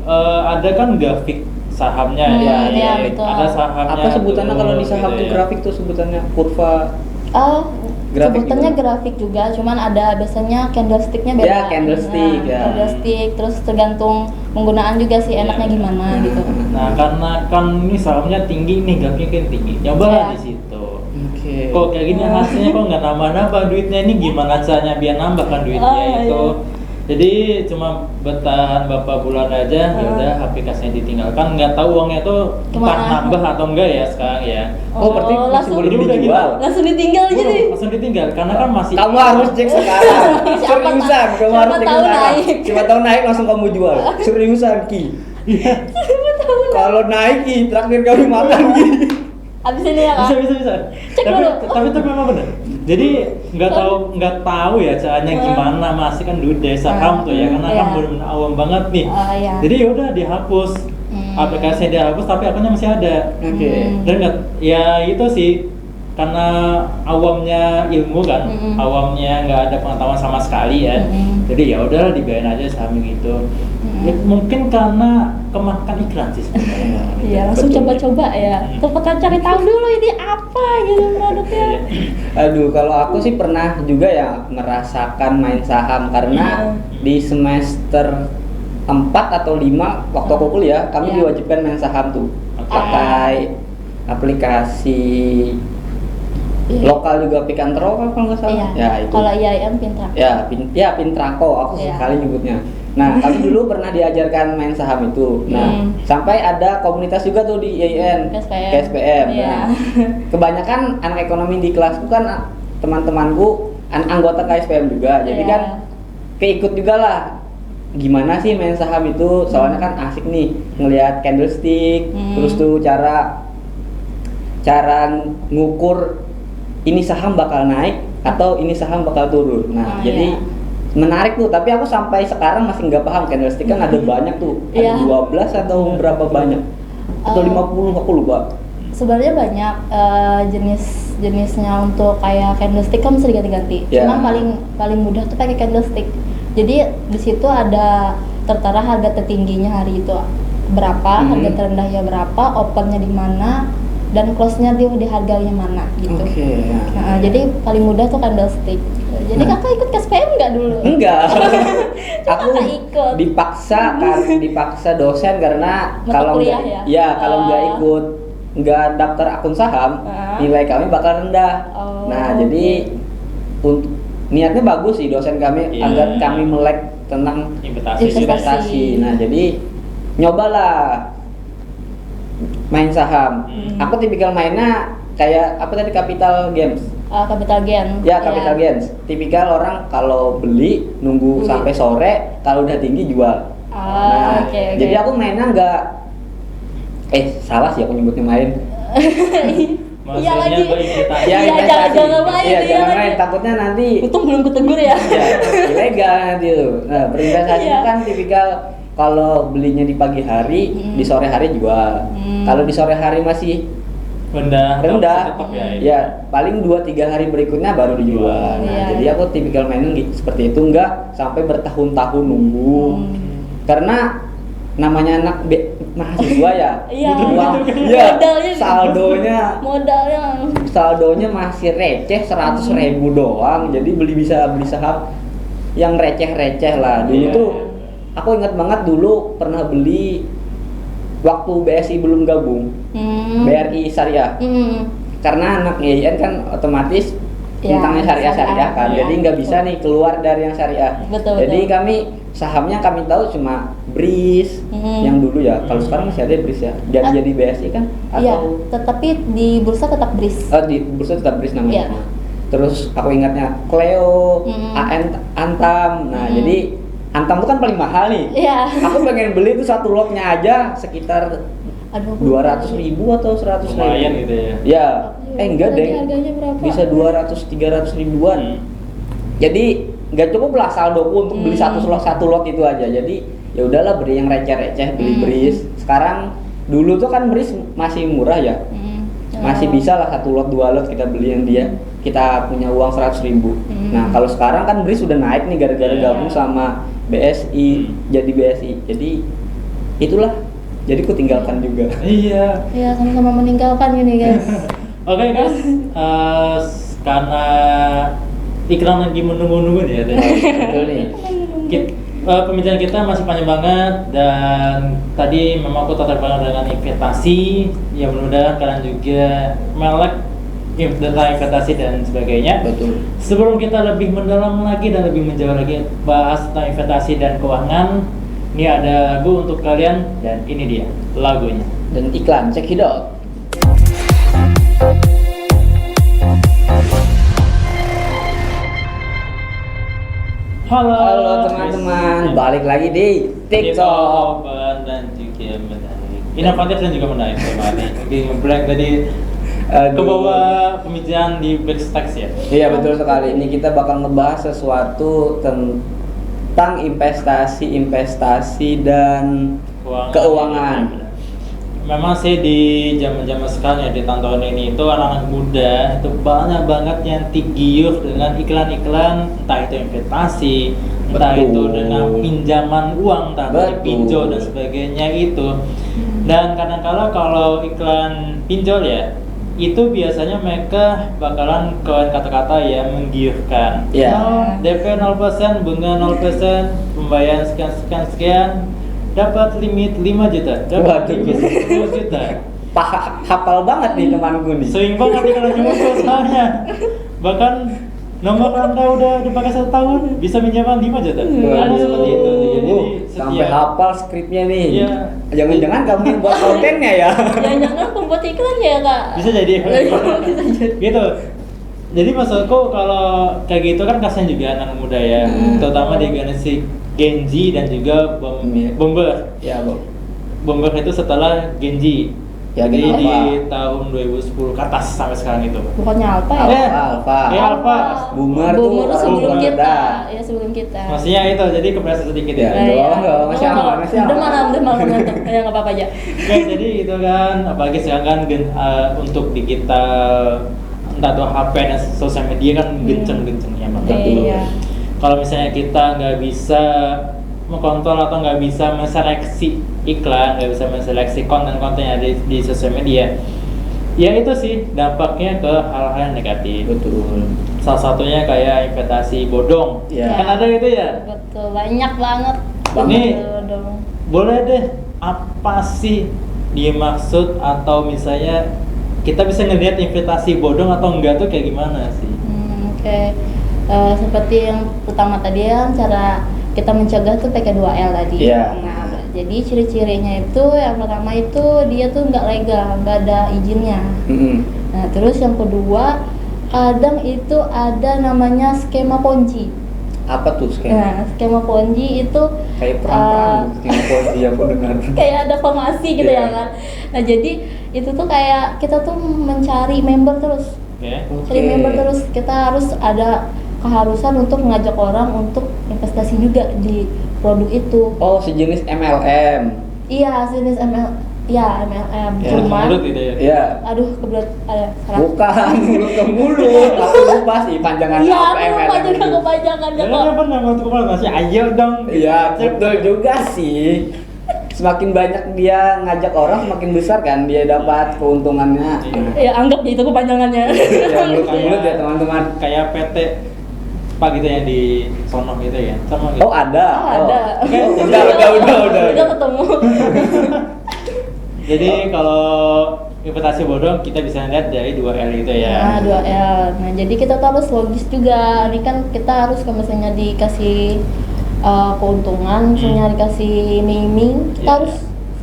Speaker 2: ada kan grafik sahamnya
Speaker 3: Iya,
Speaker 2: ya.
Speaker 3: betul.
Speaker 2: Ada sahamnya.
Speaker 1: Apa sebutannya
Speaker 2: tuh,
Speaker 1: kalau di saham
Speaker 2: gitu
Speaker 1: tuh
Speaker 2: ya.
Speaker 1: grafik tuh sebutannya kurva Grafik
Speaker 3: sebutannya
Speaker 1: juga.
Speaker 3: grafik juga, cuman ada biasanya candlesticknya beda.
Speaker 1: Ya, candlestick, ya.
Speaker 3: Candlestick, terus tergantung penggunaan juga sih enaknya gimana gitu.
Speaker 2: Nah, karena kan ini sahamnya tinggi nih, grafiknya kan tinggi. Cobalah
Speaker 3: Iya.
Speaker 2: di situ.
Speaker 1: Oke.
Speaker 2: Kok kayak gini hasilnya kok nggak nambah-nambah duitnya, ini gimana caranya biar nambah kan duitnya
Speaker 3: Oh,
Speaker 2: itu.
Speaker 3: iya.
Speaker 2: Jadi cuma bertahan beberapa bulan aja, ya udah aplikasinya ditinggalkan, nggak tahu uangnya tuh entah
Speaker 3: Kemana?
Speaker 2: nambah atau enggak ya sekarang ya.
Speaker 1: Oh, berarti masih
Speaker 3: langsung
Speaker 1: boleh
Speaker 2: Jadi udah
Speaker 1: dijual.
Speaker 3: langsung ditinggal jadi.
Speaker 2: Langsung ditinggal karena kan masih
Speaker 1: Kamu harus cek sekarang.
Speaker 3: Siapa
Speaker 1: Seriusan, kamu
Speaker 3: siapa
Speaker 1: harus cek
Speaker 3: tahu
Speaker 1: sekarang.
Speaker 3: naik.
Speaker 1: Siapa tahu naik langsung kamu jual. Seriusan Ki. Kalau naik Ki, traktir kami makan Ki.
Speaker 3: Habis ini ya Kak.
Speaker 2: bisa.
Speaker 3: Cek
Speaker 2: tapi,
Speaker 3: dulu.
Speaker 2: tapi memang benar. Jadi nggak tahu ya caranya gimana, masih kan duit dari saham tuh ya, karena kan
Speaker 3: Iya.
Speaker 2: benar-benar awam banget nih.
Speaker 3: Oh, iya.
Speaker 2: Jadi yaudah dihapus, aplikasinya dihapus tapi akunnya masih ada.
Speaker 1: Oke.
Speaker 2: Dan ya itu sih karena awamnya ilmu kan, awamnya nggak ada pengetahuan sama sekali ya. Jadi ya udah dibiarin aja saham gitu. Ya, mungkin karena kemakan iklan sih sebenarnya.
Speaker 3: Iya, langsung
Speaker 1: Betul.
Speaker 3: coba-coba ya. Cepetan cari tahu dulu ini apa gitu produknya.
Speaker 2: Iya.
Speaker 1: Aduh, kalau aku sih pernah juga ya merasakan main saham karena di semester 4 atau 5 waktu aku kuliah kami
Speaker 3: Iya.
Speaker 1: diwajibkan main saham tuh.
Speaker 2: Oke.
Speaker 1: Pakai aplikasi
Speaker 3: Iya.
Speaker 1: lokal juga Pikantro kan kalau nggak salah.
Speaker 3: Iya.
Speaker 1: Ya itu.
Speaker 3: Kalau IAIN Pintra.
Speaker 1: Ya, Pintrako aku
Speaker 3: Iya.
Speaker 1: sekali nyebutnya. Nah, kami dulu pernah diajarkan main saham itu. Nah, sampai ada komunitas juga tuh di IAIN,
Speaker 3: KSPM.
Speaker 1: KSPM.
Speaker 3: Iya.
Speaker 1: Nah, kebanyakan anak ekonomi di kelasku kan teman-temanku anggota KSPM juga. Jadi
Speaker 3: Iya.
Speaker 1: kan keikut juga lah. Gimana sih main saham itu? Soalnya kan asik nih ngelihat candlestick, terus tuh cara ngukur ini saham bakal naik atau ini saham bakal turun. Nah,
Speaker 3: Oh,
Speaker 1: jadi
Speaker 3: iya.
Speaker 1: menarik tuh, tapi aku sampai sekarang masih nggak paham candlestick kan ada banyak tuh,
Speaker 3: Iya.
Speaker 1: ada 12 atau berapa banyak atau 50 aku lupa.
Speaker 3: Sebenarnya banyak jenis-jenisnya untuk kayak candlestick kan bisa diganti-ganti.
Speaker 1: Ya.
Speaker 3: Cuma paling mudah tuh pakai candlestick. Jadi di situ ada tertera harga tertingginya hari itu berapa, harga terendahnya berapa, opennya di mana, dan close-nya di harganya mana gitu.
Speaker 1: Oke.
Speaker 3: Nah, jadi paling mudah tuh candlestick. Jadi
Speaker 1: Nah.
Speaker 3: kakak ikut KSPM nggak dulu?
Speaker 1: Enggak.
Speaker 3: Coba
Speaker 1: Aku
Speaker 3: nggak ikut.
Speaker 1: dipaksa dosen karena
Speaker 3: Mata
Speaker 1: kalau
Speaker 3: kuliah
Speaker 1: nggak
Speaker 3: ya?
Speaker 1: kalau nggak ikut nggak daftar akun saham, nilai kami bakal rendah.
Speaker 3: Oh.
Speaker 1: Nah, jadi untuk niatnya bagus sih dosen kami
Speaker 2: Iya.
Speaker 1: agar kami melek tentang
Speaker 2: Investasi.
Speaker 1: investasi. Nah, jadi nyobalah main saham. Aku tipikal mainnya kayak apa tadi Capital Games.
Speaker 3: Capital Gain.
Speaker 1: Ya, Capital Gains. Tipikal orang kalau beli nunggu
Speaker 3: Beli.
Speaker 1: sampai sore, kalau udah tinggi jual. Nah,
Speaker 3: Oke.
Speaker 1: jadi aku mainnya nggak salah sih aku nyebutnya main.
Speaker 3: Iya
Speaker 2: Maksudnya
Speaker 3: lagi.
Speaker 2: berinvestasi.
Speaker 3: Iya,
Speaker 1: investasi.
Speaker 3: jangan main,
Speaker 1: Iya,
Speaker 3: iya
Speaker 1: jangan
Speaker 3: lagi.
Speaker 1: main. Takutnya nanti
Speaker 3: Untung belum ketegur ya.
Speaker 1: ya ilegal nanti tuh. Nah, berinvestasi
Speaker 3: Iya.
Speaker 1: itu kan tipikal kalau belinya di pagi hari, di sore hari jual. Kalau di sore hari masih
Speaker 2: rendah
Speaker 1: rendah,
Speaker 2: tetap ya,
Speaker 1: ya paling 2-3 hari berikutnya baru dijual. Nah,
Speaker 3: Iya.
Speaker 1: jadi aku tipikal mainnya seperti itu, enggak sampai bertahun-tahun nunggu. Karena namanya anak mahasiswa ya,
Speaker 3: Iya.
Speaker 1: uang,
Speaker 3: Gitu.
Speaker 1: ya
Speaker 3: Modalnya-
Speaker 1: saldonya masih receh 100.000 doang. Jadi beli saham yang receh-receh lah. Dulu
Speaker 2: Iya.
Speaker 1: tuh aku ingat banget dulu pernah beli waktu BSI belum gabung, BRI Syariah. Karena anak IAIN kan otomatis
Speaker 3: Ya,
Speaker 1: tentangnya syariah kan,
Speaker 3: iya.
Speaker 1: jadi nggak bisa nih keluar dari yang syariah.
Speaker 3: Betul,
Speaker 1: Jadi
Speaker 3: betul.
Speaker 1: kami sahamnya kami tahu cuma BRIS yang dulu ya. Kalau sekarang masih ada BRIS ya. Jadi BSI kan
Speaker 3: Iya,
Speaker 1: atau
Speaker 3: tetapi di bursa tetap BRIS.
Speaker 1: di bursa tetap BRIS namanya.
Speaker 3: Iya.
Speaker 1: Terus aku ingatnya Cleo, Antam. Nah, jadi Antam itu kan paling mahal nih.
Speaker 3: Iya.
Speaker 1: Aku pengen beli tuh satu lotnya aja sekitar
Speaker 3: Aduh,
Speaker 1: 200.000 atau 100.000.
Speaker 2: lumayan gitu ya.
Speaker 1: Ya, enggak
Speaker 3: tadi
Speaker 1: deh.
Speaker 3: harganya berapa?
Speaker 1: Bisa 200-300 ribuan. Jadi nggak cukup lah saldoku untuk beli satu lot itu aja. Jadi ya udahlah beli yang receh-receh, beli BRIS. Sekarang dulu tuh kan BRIS masih murah ya. Masih bisa lah 1 lot 2 lot kita beli yang dia. Kita punya uang 100.000. Nah, kalau sekarang kan BRIS udah naik nih gara-gara
Speaker 2: Iya.
Speaker 1: gabung sama BSI, jadi BSI. Jadi itulah Jadi ku tinggalkan juga.
Speaker 2: Iya.
Speaker 3: Ya sama-sama meninggalkan ini guys.
Speaker 2: Oke guys, karena iklan lagi menunggu-nunggu nih ya.
Speaker 1: Betul nih.
Speaker 2: Pembicaraan kita masih panjang banget dan tadi memang aku tertarik banget dengan investasi. Ya mudah-mudahan kalian juga melek tentang investasi dan sebagainya.
Speaker 1: Betul.
Speaker 2: Sebelum kita lebih mendalam lagi dan lebih menjauh lagi bahas tentang investasi dan keuangan, ini ada lagu untuk kalian dan ini dia lagunya.
Speaker 1: Dan iklan, check it out. Halo teman-teman, balik lagi di TikTok.
Speaker 2: Open dan juga menarik, inovatif dan juga menarik teman-teman. Mungkin nge-break tadi ke bawah pembicaraan di backstage ya.
Speaker 1: Iya betul sekali. Ini kita bakal ngebahas sesuatu tentang investasi dan keuangan.
Speaker 2: Memang sih di zaman-zaman sekarang ya, di tahun-tahun ini itu anak-anak muda itu banyak banget yang tigiyuh dengan iklan-iklan, entah itu investasi, entah
Speaker 1: Betul.
Speaker 2: itu dengan pinjaman uang, entah dari
Speaker 1: Betul.
Speaker 2: pinjol dan sebagainya itu. Dan kadang-kala kalau iklan pinjol ya, itu biasanya mereka bakalan kawan kata-kata yang menggiurkan.
Speaker 1: Iya.
Speaker 2: Oh, DP 0%, bunga 0%, pembayaran sekian, dapat limit 5 juta, dapat
Speaker 1: Waduh.
Speaker 2: limit 10 juta.
Speaker 1: Hafal banget nih temanku nih.
Speaker 2: Sering banget nih kalau cuma soalnya. Bahkan nomor Anda udah dipakai 1 tahun, bisa minjaman 5 juta. Ada seperti itu. Jadi
Speaker 1: Sampai
Speaker 2: setiap
Speaker 1: hafal skripnya nih.
Speaker 2: Iya.
Speaker 1: Jangan-jangan kamu yang buat kontennya ya?
Speaker 3: Jangan-jangan pembuat iklan ya kak?
Speaker 2: bisa jadi.
Speaker 3: Bisa jadi.
Speaker 2: Gitu. Jadi maksudku kalau kayak gitu kan kasihan juga anak muda ya, terutama di generasi Gen Z dan juga Bomber.
Speaker 1: Ya, Bang.
Speaker 2: Bomber itu setelah Gen Z.
Speaker 1: Ya,
Speaker 2: Jadi
Speaker 1: Gen
Speaker 2: di
Speaker 1: Alpha.
Speaker 2: tahun 2010 ke atas sampai sekarang itu.
Speaker 3: Bukannya Alfa ya?
Speaker 2: Eh,
Speaker 1: Alpha.
Speaker 2: Alpha.
Speaker 1: Boomer tuh
Speaker 3: Boomer
Speaker 1: orang
Speaker 3: sebelum
Speaker 1: Boomer
Speaker 3: kita.
Speaker 1: dah.
Speaker 3: Ya sebelum kita.
Speaker 2: Maksudnya itu, jadi kepleset sedikit
Speaker 1: Ya,
Speaker 2: ya.
Speaker 1: enggak, masih aman, masih aman.
Speaker 3: Udah malam ngantuk. Ya nggak apa-apa aja.
Speaker 2: Oke, jadi itu kan, apalagi sekarang kan untuk digital, entah itu HP dan sosial media kan genceng-gencengnya banget dulu.
Speaker 3: Iya.
Speaker 2: Kalau misalnya kita nggak bisa mengkontrol atau nggak bisa menseleksi iklan, nggak bisa menseleksi konten-konten yang ada di sosial media, ya itu sih dampaknya ke hal-hal yang negatif.
Speaker 1: Betul.
Speaker 2: Salah satunya kayak investasi bodong.
Speaker 1: Iya.
Speaker 2: Kan ada gitu ya.
Speaker 3: Betul, banyak banget.
Speaker 2: Ini
Speaker 3: Betul dong.
Speaker 2: boleh deh, apa sih dimaksud atau misalnya kita bisa ngelihat investasi bodong atau enggak tuh kayak gimana sih?
Speaker 3: Oke. Seperti yang pertama tadi ya, cara kita mencegah tuh pakai 2L tadi.
Speaker 1: Iya.
Speaker 3: Nah, jadi ciri-cirinya itu yang pertama itu dia tuh nggak legal, nggak ada izinnya. Nah, terus yang kedua, kadang itu ada namanya skema ponzi.
Speaker 1: Apa tuh skema?
Speaker 3: Nah, skema ponzi itu
Speaker 1: Kayak perang-perang skema ponzi aku dengar.
Speaker 3: kayak ada formasi gitu
Speaker 1: Iya.
Speaker 3: ya kan. Nah, jadi itu tuh kayak kita tuh mencari member terus.
Speaker 2: Oke.
Speaker 3: Cari member terus, kita harus ada keharusan untuk mengajak orang untuk investasi juga di produk itu.
Speaker 1: Oh, sejenis MLM.
Speaker 3: Iya, jenis MLM.
Speaker 1: Ya,
Speaker 3: Cuma,
Speaker 2: Mulut gitu ya.
Speaker 1: Iya.
Speaker 3: aduh kebelet ada salah.
Speaker 1: Bukan mulut ke mulut. Aku lupa sih panjangan
Speaker 3: Iya,
Speaker 1: apa
Speaker 3: aku lupa
Speaker 1: MLM
Speaker 3: juga
Speaker 1: itu.
Speaker 3: kepanjangan
Speaker 2: Ya
Speaker 3: kok.
Speaker 2: apa nama tuh kemarin masih ayo dong.
Speaker 1: Iya, betul juga sih. Semakin banyak dia ngajak orang, semakin besar kan dia dapat keuntungannya.
Speaker 2: Iya.
Speaker 3: Ya anggap itu kepanjangannya.
Speaker 1: Ya, mulut ke mulut ya teman-teman.
Speaker 2: Kayak PT apa gitu yang di sono gitu ya, sama gitu.
Speaker 1: Oh ada.
Speaker 3: Oh, ada.
Speaker 1: Oh, udah.
Speaker 3: Udah ketemu.
Speaker 2: Jadi kalau investasi bodong kita bisa lihat dari 2L itu
Speaker 3: Nah,
Speaker 2: ya.
Speaker 3: 2L. Nah, jadi kita tuh harus logis juga. Ini kan kita harus kalau misalnya dikasih keuntungan, misalnya dikasih iming-iming, kita
Speaker 2: Iya.
Speaker 3: harus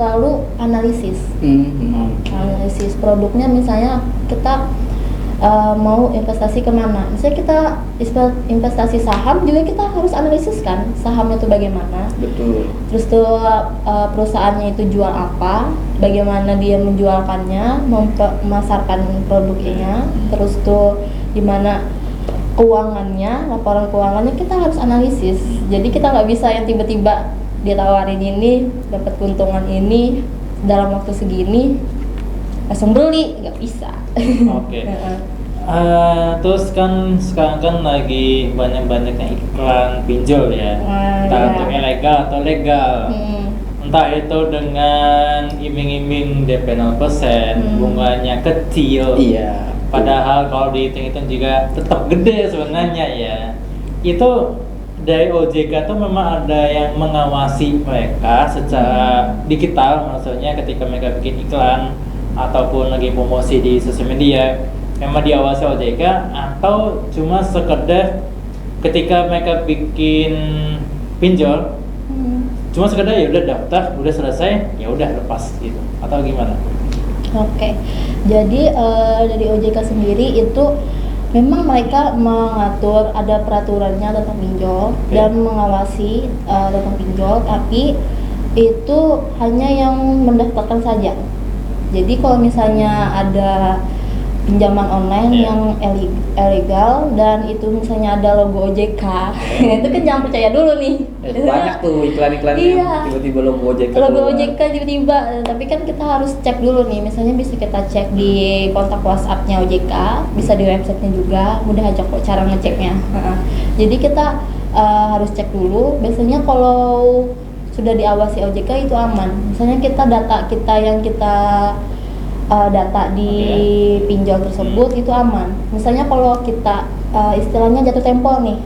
Speaker 3: selalu analisis. Analisis produknya, misalnya kita mau investasi kemana. Misalnya kita investasi saham juga kita harus analisis kan sahamnya itu bagaimana.
Speaker 1: Betul.
Speaker 3: Terus tuh perusahaannya itu jual apa, bagaimana dia menjualkannya, memasarkan produknya, terus tuh gimana keuangannya, laporan keuangannya kita harus analisis. Jadi kita nggak bisa yang tiba-tiba dia tawarin ini, dapat keuntungan ini dalam waktu segini langsung beli, nggak bisa.
Speaker 2: Oke. Terus kan sekarang kan lagi banyak-banyaknya iklan pinjol ya,
Speaker 3: Wah,
Speaker 2: entah
Speaker 3: iya.
Speaker 2: untuk ilegal atau legal. Entah itu dengan iming-iming DP 0%, bunganya kecil.
Speaker 1: Iya.
Speaker 2: Padahal kalau dihitung-hitung juga tetap gede sebenarnya ya. Itu dari OJK tuh memang ada yang mengawasi mereka secara digital, maksudnya ketika mereka bikin iklan ataupun lagi promosi di sosial media, memang diawasi OJK atau cuma sekedar ketika mereka bikin pinjol cuma sekedar ya udah daftar, udah selesai, ya udah lepas gitu, atau gimana?
Speaker 3: Oke, jadi dari OJK sendiri itu memang mereka mengatur, ada peraturannya tentang pinjol dan mengawasi tentang pinjol, tapi itu hanya yang mendaftarkan saja. Jadi kalau misalnya ada pinjaman online yang ilegal dan itu misalnya ada logo OJK, itu kan jangan percaya dulu nih.
Speaker 1: Banyak tuh iklan-iklan yang tiba-tiba logo OJK.
Speaker 3: Logo OJK tiba-tiba, tapi kan kita harus cek dulu nih. Misalnya bisa kita cek di kontak WhatsApp-nya OJK, bisa di website-nya juga. Mudah aja kok cara ngeceknya. Jadi kita harus cek dulu. Biasanya kalau sudah diawasi OJK itu aman. Misalnya data kita yang kita data di pinjol tersebut itu aman. Misalnya kalau kita istilahnya jatuh tempo nih,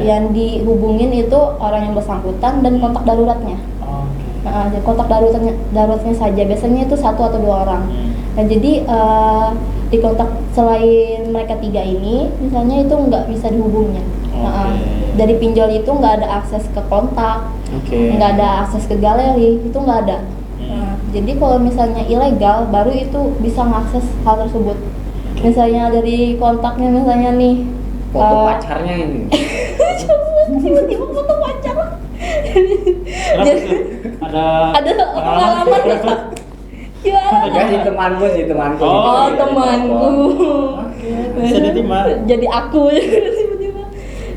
Speaker 3: yang dihubungin itu orang yang bersangkutan dan kontak daruratnya. Kontak daruratnya saja. Biasanya itu 1 atau 2 orang. Nah, jadi di kontak selain mereka 3 ini, misalnya itu nggak bisa dihubungnya. Dari pinjol itu nggak ada akses ke kontak, nggak ada akses ke galeri, itu nggak ada. Jadi kalau misalnya ilegal, baru itu bisa mengakses hal tersebut. Misalnya dari kontaknya, misalnya nih
Speaker 1: foto pacarnya ini.
Speaker 3: Tiba-tiba foto pacar.
Speaker 2: Jadi ada
Speaker 3: pengalaman nggak? Gimana?
Speaker 1: Enggak sih, temanku.
Speaker 2: Oh,
Speaker 3: temanku.
Speaker 2: Bisa diterima.
Speaker 3: Jadi aku tiba-tiba.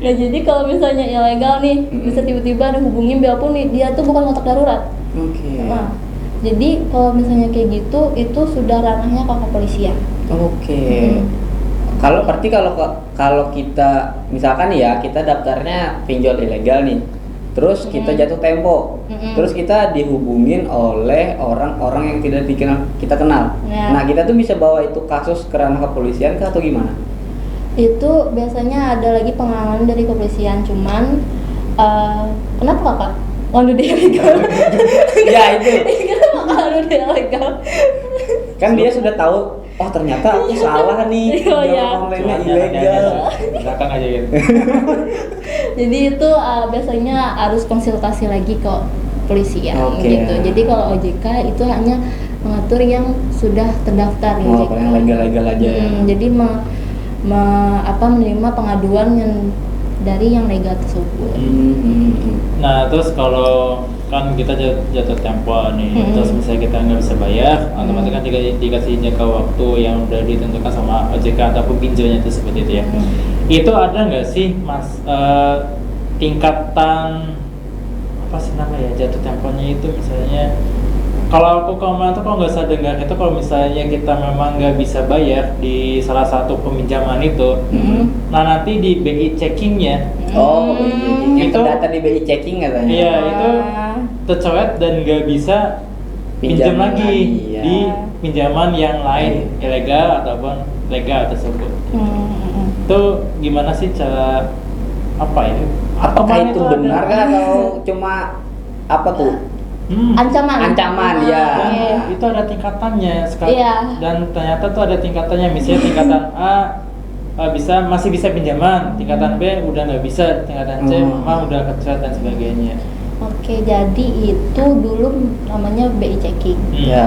Speaker 3: Nah, jadi kalau misalnya ilegal nih, bisa tiba-tiba dihubungin biarpun dia tuh bukan kontak darurat. Nah, jadi kalau misalnya kayak gitu, itu sudah ranahnya ke kepolisian.
Speaker 1: Kalau berarti kalau kita misalkan ya kita daftarnya pinjol ilegal nih, terus kita jatuh tempo, terus kita dihubungin oleh orang-orang yang tidak kita kenal. Nah, kita tuh bisa bawa itu kasus ke ranah kepolisian kah atau gimana?
Speaker 3: Itu biasanya ada lagi penanganan dari kepolisian, cuman kenapa kakak? Waduh, dia ilegal.
Speaker 1: Ya itu.
Speaker 3: Kenapa dia ilegal?
Speaker 1: Kan dia sudah tahu, oh ternyata aku salah nih, online-nya ilegal.
Speaker 2: Belakang aja gitu.
Speaker 3: Jadi itu biasanya harus konsultasi lagi ke polisian gitu. Jadi kalau OJK itu hanya mengatur yang sudah terdaftar di OJK.
Speaker 1: Yang legal-legal aja.
Speaker 3: Jadi menerima pengaduan yang dari yang legal tersebut.
Speaker 2: Nah, terus kalau kan kita jatuh tempo nih, terus misalnya kita nggak bisa bayar, otomatis kan dikasih jangka waktu yang udah ditentukan sama OJK ataupun pinjolnya itu seperti itu ya. Itu ada nggak sih mas tingkatan apa sih namanya jatuh temponya itu, misalnya kalau aku kemarin tuh kalau nggak salah dengar itu kalau misalnya kita memang nggak bisa bayar di salah satu peminjaman itu, nah nanti di BI checkingnya,
Speaker 1: itu data di BI checking katanya.
Speaker 2: Iya, itu tercoret dan nggak bisa pinjam lagi di pinjaman yang lain ilegal ataupun legal tersebut. Itu gimana sih cara apa ya?
Speaker 1: Apakah itu benar kan atau cuma apa tuh? Ancaman ya.
Speaker 2: Itu ada tingkatannya sekarang.
Speaker 3: Iya.
Speaker 2: Dan ternyata tuh ada tingkatannya, misalnya tingkatan A masih bisa pinjaman, tingkatan B udah nggak bisa, tingkatan C mah udah kecil dan sebagainya.
Speaker 3: Oke, jadi itu dulu namanya BI checking.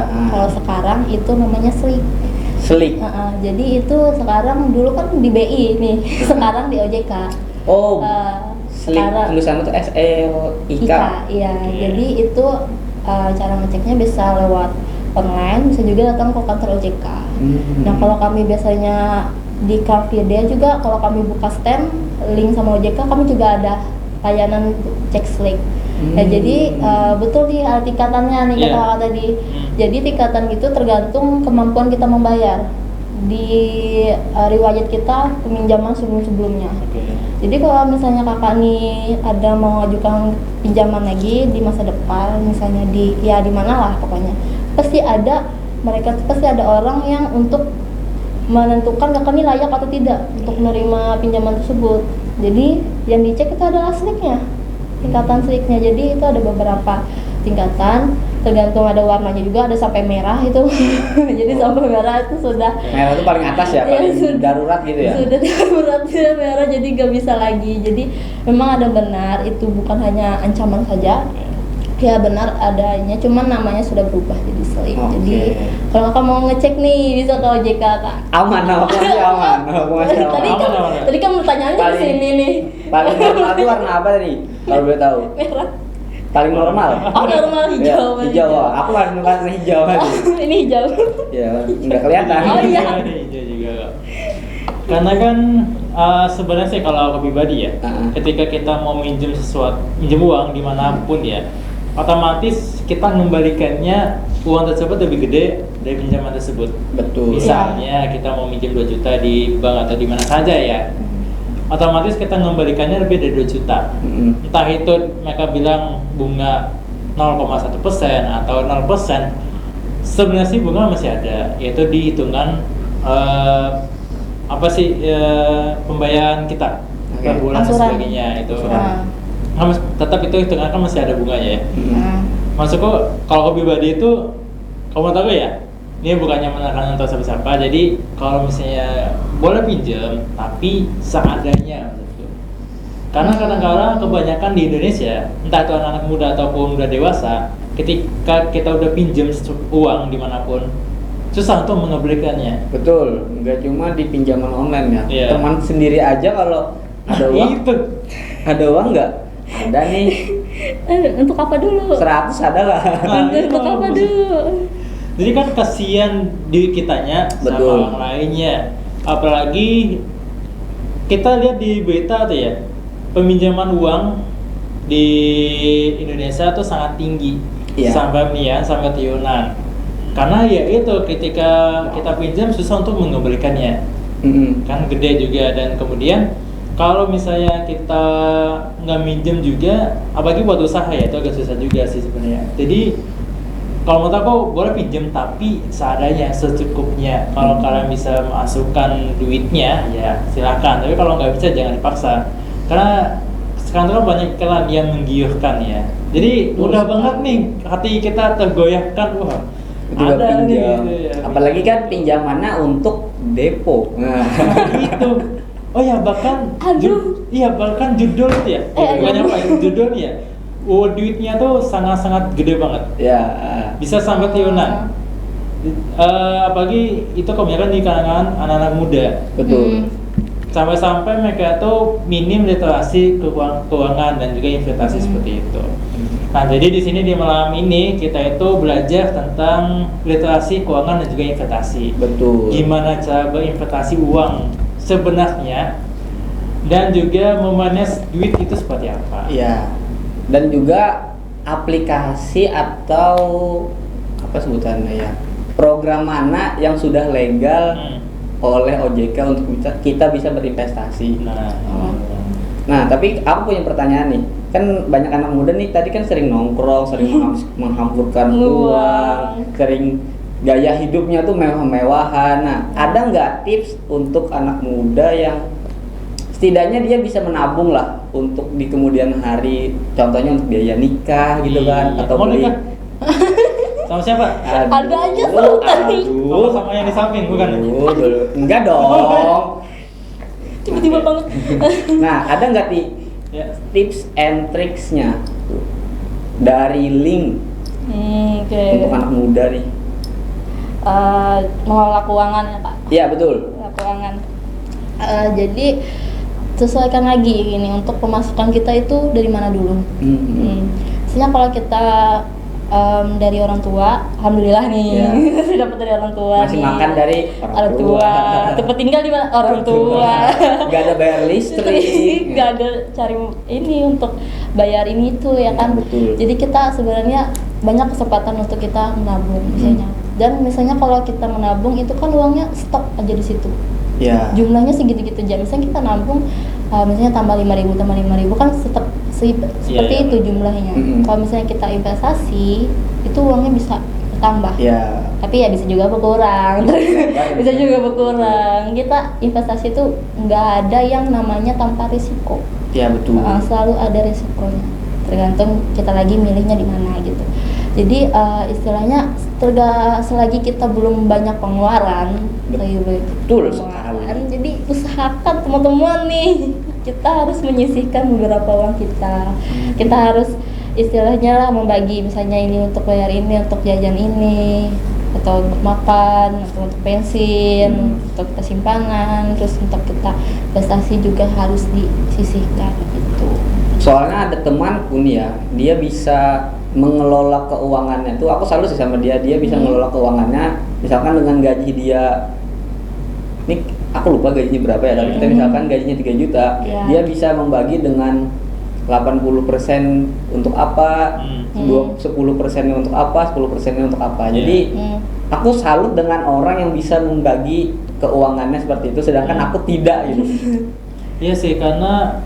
Speaker 3: Kalau sekarang itu namanya SLIK. Jadi itu sekarang dulu kan di BI nih, sekarang di OJK.
Speaker 1: SLIK tulisannya tuh SLIK.
Speaker 3: Iya. Jadi itu cara ngeceknya bisa lewat online, bisa juga datang ke kantor OJK. Nah, kalau kami biasanya di Car Free Day juga, kalau kami buka stem link sama OJK, kami juga ada layanan cek SLIK. Nah, jadi betul nih tingkatannya nih kata tadi. Jadi tingkatan itu tergantung kemampuan kita membayar di riwayat kita peminjaman sebelum-sebelumnya. Jadi kalau misalnya kakak nih ada mau ajukan pinjaman lagi di masa depan, misalnya di mana lah pokoknya, pasti ada orang yang untuk menentukan kakak nih layak atau tidak untuk menerima pinjaman tersebut. Jadi yang dicek itu adalah SLIK-nya, tingkatan SLIK-nya. Jadi itu ada beberapa tingkatan, tergantung ada warnanya juga, ada sampai merah itu. Jadi sampai merah itu sudah
Speaker 1: Merah itu paling atas ya, paling darurat gitu ya.
Speaker 3: sudah daruratnya merah, jadi nggak bisa lagi. Jadi memang ada benar, itu bukan hanya ancaman saja, ya benar adanya, cuman namanya sudah berubah jadi SLIK.
Speaker 1: Oke.
Speaker 3: Jadi kalau kakak mau ngecek nih bisa ke OJK kak.
Speaker 1: Aman, aku masih aman, aku masih
Speaker 3: Tadi
Speaker 1: aman.
Speaker 3: kan tadi kan pertanyaannya di
Speaker 1: Paling-
Speaker 3: sini nih.
Speaker 1: Paling normal itu warna apa tadi? Kalau boleh tahu.
Speaker 3: Merah.
Speaker 1: Paling normal.
Speaker 3: Oh normal
Speaker 1: Ya,
Speaker 3: hijau.
Speaker 1: hijau. Aku paling warna hijau tadi.
Speaker 3: Ini hijau.
Speaker 1: Ya, nggak kelihatan.
Speaker 3: Oh, iya.
Speaker 2: Ada hijau juga kok. Karena kan sebenarnya sih kalau aku pribadi ya, ketika kita mau minjem uang dimanapun ya, otomatis kita mengembalikannya uang tersebut lebih gede dari pinjaman tersebut.
Speaker 1: Betul.
Speaker 2: Misalnya kita mau minjem 2 juta di bank atau di mana saja ya, otomatis kita mengembalikannya lebih dari 2 juta. Entah itu mereka bilang bunga 0,1% atau 0%, sebenarnya sih bunga masih ada, yaitu di hitungan pembayaran kita per
Speaker 1: Oke.
Speaker 2: bulan dan
Speaker 3: Angsuran.
Speaker 2: sebagainya itu.
Speaker 3: Nah,
Speaker 2: Tetap itu hitungan kan masih ada bunganya ya.
Speaker 3: nah.
Speaker 2: Maksudku kalau hobi pribadi itu, kamu tahu ya, ini bukannya menekan untuk siapa-siapa. Jadi kalau misalnya boleh pinjam, tapi seadanya menurutku. Karena kadang-kadang kebanyakan di Indonesia, entah itu anak-anak muda ataupun udah dewasa, ketika kita udah pinjam uang dimanapun, susah untuk mengembalikannya.
Speaker 1: Betul, nggak cuma di pinjaman online ya.
Speaker 2: Iya.
Speaker 1: Teman sendiri aja kalau ada uang,
Speaker 2: Itu.
Speaker 1: ada uang nggak? Ada nih,
Speaker 3: Untuk apa dulu?
Speaker 1: 100 ada lah.
Speaker 2: Nah,
Speaker 3: Untuk
Speaker 2: itu.
Speaker 3: apa dulu?
Speaker 2: Jadi kan kasihan diri kitanya sama
Speaker 1: Betul.
Speaker 2: orang lainnya. Apalagi kita lihat di berita tuh ya, peminjaman uang di Indonesia tuh sangat tinggi,
Speaker 1: Iya.
Speaker 2: sampai miliaran, sampai triliunan. Karena ya itu ketika kita pinjam susah untuk mengembalikannya, kan gede juga. Dan kemudian kalau misalnya kita nggak minjem juga, apalagi buat usaha ya, itu agak susah juga sih sebenarnya. Jadi kalau menurut aku boleh pinjem tapi seadanya, secukupnya. Kalau kalian bisa masukkan duitnya ya silakan, tapi kalau nggak bisa jangan dipaksa. Karena sekarang tuh kan banyak iklan yang menggiurkan ya. Jadi mudah banget nih hati kita tergoyahkan, wah
Speaker 1: Ketika
Speaker 2: ada nih
Speaker 1: pinjam.
Speaker 2: gitu ya.
Speaker 1: Apalagi kan pinjamannya untuk depo. Nah,
Speaker 2: Itu. Oh ya bahkan
Speaker 3: Aduh.
Speaker 2: bahkan judul itu ya. Bukannya apa ya, judul ya. Duitnya tuh sangat-sangat gede banget.
Speaker 1: ya.
Speaker 2: Bisa sampai triliunan. Apalagi itu kebanyakan di kalangan anak-anak muda.
Speaker 1: Betul.
Speaker 2: Sampai-sampai mereka tuh minim literasi keuangan dan juga investasi seperti itu. Nah, jadi di sini di malam ini kita itu belajar tentang literasi keuangan dan juga investasi.
Speaker 1: Betul.
Speaker 2: Gimana cara berinvestasi uang sebenarnya, dan juga memanage duit itu seperti apa.
Speaker 1: Iya. Dan juga aplikasi atau apa sebutannya ya, program mana yang sudah legal oleh OJK untuk kita bisa berinvestasi. Nah, tapi aku punya pertanyaan nih. Kan banyak anak muda nih tadi kan sering nongkrong, sering menghamburkan uang, sering gaya hidupnya tuh mewah-mewahan. Nah, ada nggak tips untuk anak muda yang setidaknya dia bisa menabung lah untuk di kemudian hari, contohnya untuk biaya nikah gitu kan, atau
Speaker 2: Mau
Speaker 1: beli
Speaker 2: nikah? Sama siapa?
Speaker 3: Ada aja tuh tadi.
Speaker 2: Sama yang di samping bukan?
Speaker 1: Enggak dong.
Speaker 3: Tiba-tiba banget.
Speaker 1: Nah, ada nggak
Speaker 2: Ya.
Speaker 1: tips and tricksnya tuh, dari link
Speaker 3: Oke.
Speaker 1: untuk anak muda nih?
Speaker 3: Mengelola keuangan ya kak.
Speaker 1: Iya betul.
Speaker 3: Mengelola keuangan. Jadi sesuaikan lagi ini untuk pemasukan kita itu dari mana dulu. Misalnya kalau kita dari orang tua, alhamdulillah nih
Speaker 1: Ya.
Speaker 3: saya dapat dari orang tua.
Speaker 1: Masih
Speaker 3: nih.
Speaker 1: makan dari
Speaker 3: orang tua. Tempat tinggal di mana? Orang tua.
Speaker 1: Gak ada bayar listrik.
Speaker 3: Gak ada cari ini untuk bayar ini itu ya kan.
Speaker 1: Betul.
Speaker 3: Jadi kita sebenarnya banyak kesempatan untuk kita menabung misalnya. Dan misalnya kalau kita menabung itu kan uangnya stok aja di situ.
Speaker 1: Ya.
Speaker 3: Jumlahnya segitu-gitu aja. Misalnya kita nabung misalnya tambah 5.000 kan tetap seperti
Speaker 2: Iya.
Speaker 3: itu jumlahnya. Kalau misalnya kita investasi itu uangnya bisa bertambah.
Speaker 1: Ya.
Speaker 3: Tapi ya bisa juga berkurang. Bisa juga berkurang. Kita investasi itu nggak ada yang namanya tanpa risiko.
Speaker 1: Ya betul.
Speaker 3: Selalu ada risikonya. Tergantung kita lagi milihnya di mana gitu. Jadi istilahnya selagi kita belum banyak pengeluaran,
Speaker 1: Betul sekali.
Speaker 3: jadi usahakan teman-teman nih, kita harus menyisihkan beberapa uang kita. Kita harus istilahnya lah membagi, misalnya ini untuk bayar ini, untuk jajan ini, atau untuk makan, atau untuk bensin, untuk kita simpanan, terus untuk kita investasi juga harus disisihkan gitu.
Speaker 1: Soalnya ada temanku nih ya, dia bisa mengelola keuangannya tuh, aku selalu sih sama dia bisa mengelola keuangannya, misalkan dengan gaji dia, ini aku lupa gajinya berapa ya, tapi kita misalkan gajinya 3 juta, dia bisa membagi dengan 80% untuk apa, 10%-nya untuk apa, 10%-nya untuk apa. Jadi aku salut dengan orang yang bisa membagi keuangannya seperti itu, sedangkan aku tidak gitu.
Speaker 2: Iya sih, karena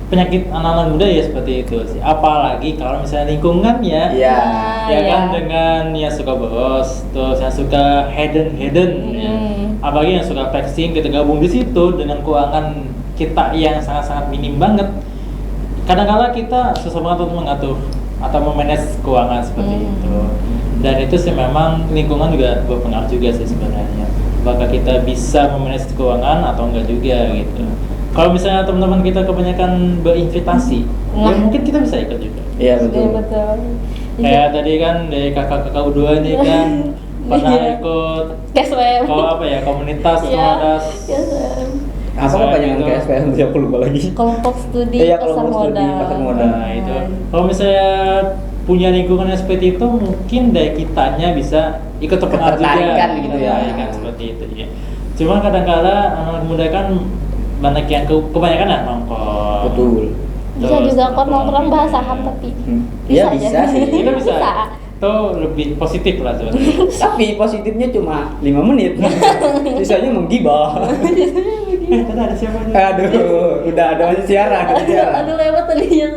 Speaker 2: penyakit anak-anak muda ya seperti itu sih. Apalagi kalau misalnya lingkungannya,
Speaker 1: Iya.
Speaker 2: ya kan, dengan yang suka boros, terus yang suka hidden, ya. Apalagi yang suka flexing, kita gabung di situ dengan keuangan kita yang sangat-sangat minim banget. Kadang-kala kita susah banget untuk mengatur atau memanage keuangan seperti itu. Dan itu sih memang lingkungan juga berpengaruh juga sih sebenarnya. Apakah kita bisa memanage keuangan atau enggak juga gitu. Kalau misalnya teman-teman kita kebanyakan berinvestasi, ya mungkin kita bisa ikut juga.
Speaker 1: Iya betul.
Speaker 3: Betul.
Speaker 2: Kayak tadi kan dari kakak-kakak U2 nih kan pernah ikut
Speaker 3: KSWM.
Speaker 2: komunitas
Speaker 1: Apa kepanjangan KSPM? Aku lupa lagi.
Speaker 3: Kelompok studi pasar
Speaker 1: pasar
Speaker 3: modal.
Speaker 1: modal.
Speaker 2: Nah itu, kalau misalnya punya lingkungan yang seperti itu, mungkin dari kitanya bisa ikut terpengaruh juga.
Speaker 1: Ketertarikan gitu ya.
Speaker 2: Ketertarikan seperti itu ya. Cuma kadang-kala anak muda kan banyak yang kebanyakan ya nongkrong.
Speaker 1: Betul.
Speaker 3: Bisa juga kok nongkrong bahas saham tapi
Speaker 1: Iya bisa
Speaker 3: aja.
Speaker 1: sih.
Speaker 2: Kita bisa. Itu lebih positif lah sebenarnya.
Speaker 1: Tapi positifnya cuma 5 menit. Sisanya menggibah.
Speaker 2: Tadi ada siapa nih?
Speaker 1: Aduh, udah ada masih siaran.
Speaker 3: Aduh lewat tadi ya.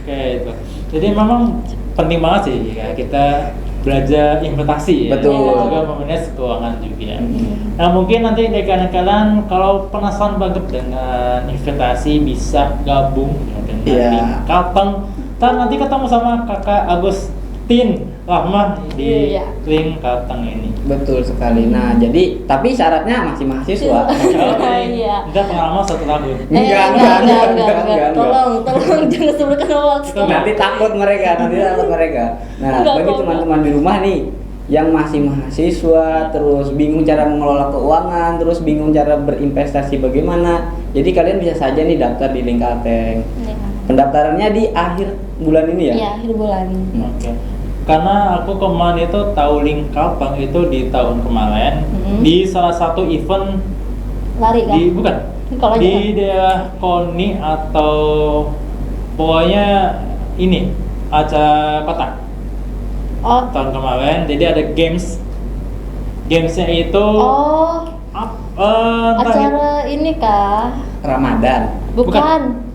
Speaker 2: Oke itu. Jadi memang penting banget sih ya kita belajar investasi ya.
Speaker 1: Betul.
Speaker 2: Dan juga memanage keuangan juga. Nah mungkin nanti dari kalian kalau penasaran banget dengan investasi bisa gabung ya, dengan link Kalteng. Nanti ketemu sama kakak Agustin Rahmah di link Kalteng ini.
Speaker 1: Betul sekali. Nah, jadi tapi syaratnya masih mahasiswa.
Speaker 3: Iya.
Speaker 2: Enggak pengalaman 1 tahun.
Speaker 1: Enggak.
Speaker 3: Tolong jangan sebutkan waktu.
Speaker 1: Nanti takut mereka. Nah, bagi teman-teman di rumah nih yang masih mahasiswa, terus bingung cara mengelola keuangan, terus bingung cara berinvestasi bagaimana. Jadi kalian bisa saja nih daftar di link Kalteng. Pendaftarannya di akhir bulan ini ya?
Speaker 3: Iya, akhir bulan.
Speaker 2: Oke. Karena aku kemarin itu tahu link Kalteng itu di tahun kemarin di salah satu event
Speaker 3: Lari kan?
Speaker 2: bukan
Speaker 3: Kalau
Speaker 2: di daerah Koni atau pokoknya ini acara kota tahun kemarin. Jadi ada gamesnya itu
Speaker 3: acara ini kah?
Speaker 1: Ramadan.
Speaker 3: Bukan.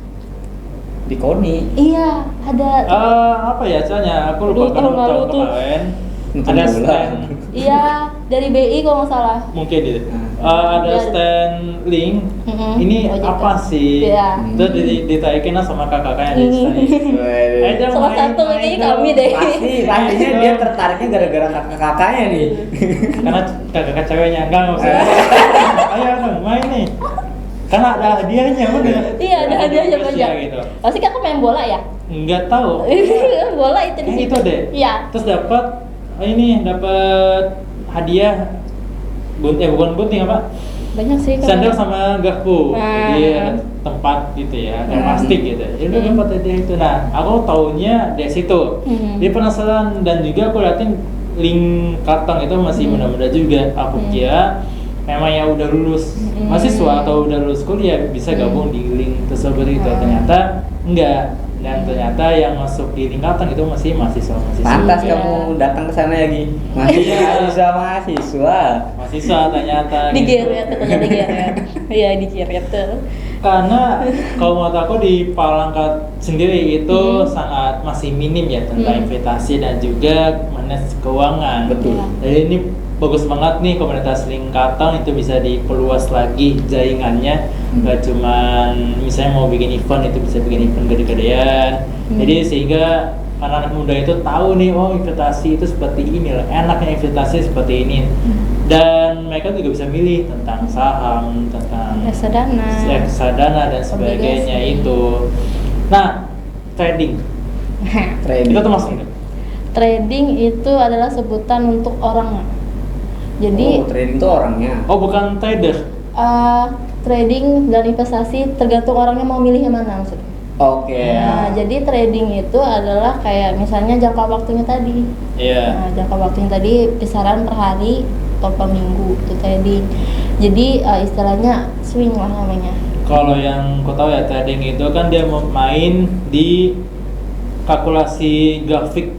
Speaker 1: Di Koni.
Speaker 3: Iya, ada.
Speaker 2: Apa ya acaranya? Aku lupa
Speaker 3: Tahun lalu
Speaker 2: tahun
Speaker 3: tuh.
Speaker 2: kemarin.
Speaker 1: Nonton
Speaker 2: Ada
Speaker 1: bola.
Speaker 2: stand.
Speaker 3: Iya, dari BI kalau nggak salah.
Speaker 2: Mungkin itu. Ada
Speaker 3: Iya.
Speaker 2: stand link. Ini
Speaker 3: OJK.
Speaker 2: apa sih?
Speaker 3: Iya.
Speaker 2: Terus ditarikin lah sama kakak-kakaknya di stand.
Speaker 3: Salah satu ini kami deh.
Speaker 1: Pastinya dia tertariknya gara-gara kakak-kakaknya nih.
Speaker 2: Karena kakak ceweknya enggak usah. Ayo dong main nih. Karena ada hadiahnya bener.
Speaker 3: Iya, ada hadiahnya
Speaker 2: Terus
Speaker 3: banyak.
Speaker 2: ya, gitu.
Speaker 3: Pasti kakak main bola ya?
Speaker 2: Enggak tahu.
Speaker 3: Bola itu di situ.
Speaker 2: Itu deh.
Speaker 3: Iya.
Speaker 2: Terus dapat hadiah bukan bunting apa?
Speaker 3: Banyak sih.
Speaker 2: Sandal sama garpu.
Speaker 3: Nah.
Speaker 2: Jadi ada tempat gitu ya, kayak plastik gitu. Jadi udah dapat hadiah itu. Nah, aku taunya dari situ. Jadi penasaran dan juga aku liatin link Kalteng itu masih muda-muda juga. Aku kira memang yang udah lulus mahasiswa atau udah lulus kuliah bisa gabung di link tersebut itu. Ternyata enggak. Dan ternyata yang masuk di link Kalteng itu masih mahasiswa.
Speaker 1: Pantas
Speaker 3: Iya.
Speaker 1: kamu datang ke sana lagi. Mahasiswa.
Speaker 2: Mahasiswa ternyata.
Speaker 3: Digeret katanya digeret. Iya, digeret tuh.
Speaker 2: Karena kalau menurut aku di Palangka sendiri itu sangat masih minim ya tentang investasi dan juga manage keuangan.
Speaker 1: Betul.
Speaker 3: Iya.
Speaker 2: Jadi ini bagus banget nih komunitas Lingkatan itu bisa diperluas lagi jaringannya. Gak cuman misalnya mau bikin event itu bisa bikin event gede-gedean. Jadi sehingga anak-anak muda itu tahu nih, oh investasi itu seperti ini loh, enaknya investasi seperti ini. Dan mereka juga bisa milih tentang saham, tentang reksadana dan sebagainya
Speaker 3: Obligasi.
Speaker 2: itu. Nah, trading
Speaker 1: Trading.
Speaker 2: itu termasuk nggak?
Speaker 3: Trading itu adalah sebutan untuk orang. Jadi
Speaker 1: Oh, trading itu orangnya.
Speaker 2: Oh, bukan trader.
Speaker 3: trading dan investasi tergantung orangnya mau milih yang mana maksudnya.
Speaker 1: Oke.
Speaker 3: Nah, jadi trading itu adalah kayak misalnya jangka waktunya tadi.
Speaker 2: Iya.
Speaker 3: Nah, jangka waktunya tadi kisaran per hari atau per minggu itu trading. Jadi istilahnya swing lah namanya.
Speaker 2: Kalau yang kau tahu ya, trading itu kan dia main di kalkulasi grafik.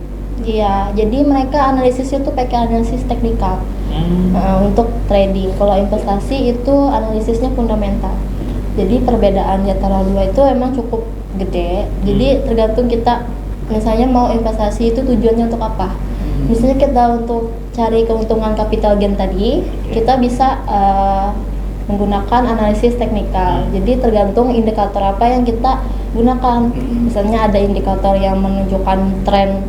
Speaker 3: Iya, jadi mereka analisis itu pakai analisis teknikal untuk trading. Kalau investasi itu analisisnya fundamental. Jadi perbedaan di antara dua itu emang cukup gede. Jadi tergantung kita misalnya mau investasi itu tujuannya untuk apa. Misalnya kita untuk cari keuntungan capital gain tadi, kita bisa menggunakan analisis teknikal. Jadi tergantung indikator apa yang kita gunakan. Misalnya ada indikator yang menunjukkan tren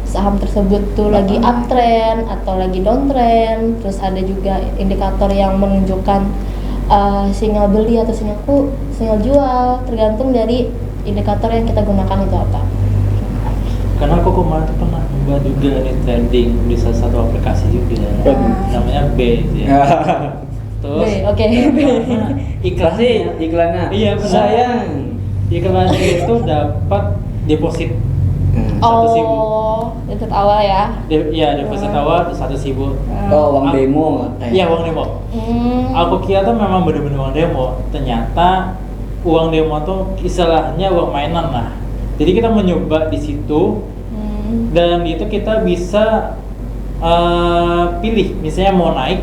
Speaker 3: saham tersebut tuh lagi uptrend atau lagi downtrend. Terus ada juga indikator yang menunjukkan sinyal beli atau sinyal jual, tergantung dari indikator yang kita gunakan itu apa.
Speaker 2: Karena aku kemarin tuh pernah coba juga nih trading di salah satu aplikasi juga, namanya B ya. Terus
Speaker 3: oke.
Speaker 1: Iklannya.
Speaker 2: Iya, benar.
Speaker 1: Sayang.
Speaker 2: Iklannya itu dapat deposit 100.000.
Speaker 3: Itu awal ya.
Speaker 2: Iya, deposit awal 100.000.
Speaker 1: Oh, uang demo.
Speaker 2: Iya, uang demo. Aku kira tuh memang bener-bener uang demo. Ternyata uang demo tuh istilahnya uang mainan lah. Jadi kita mencoba di situ dan itu kita bisa pilih, misalnya mau naik,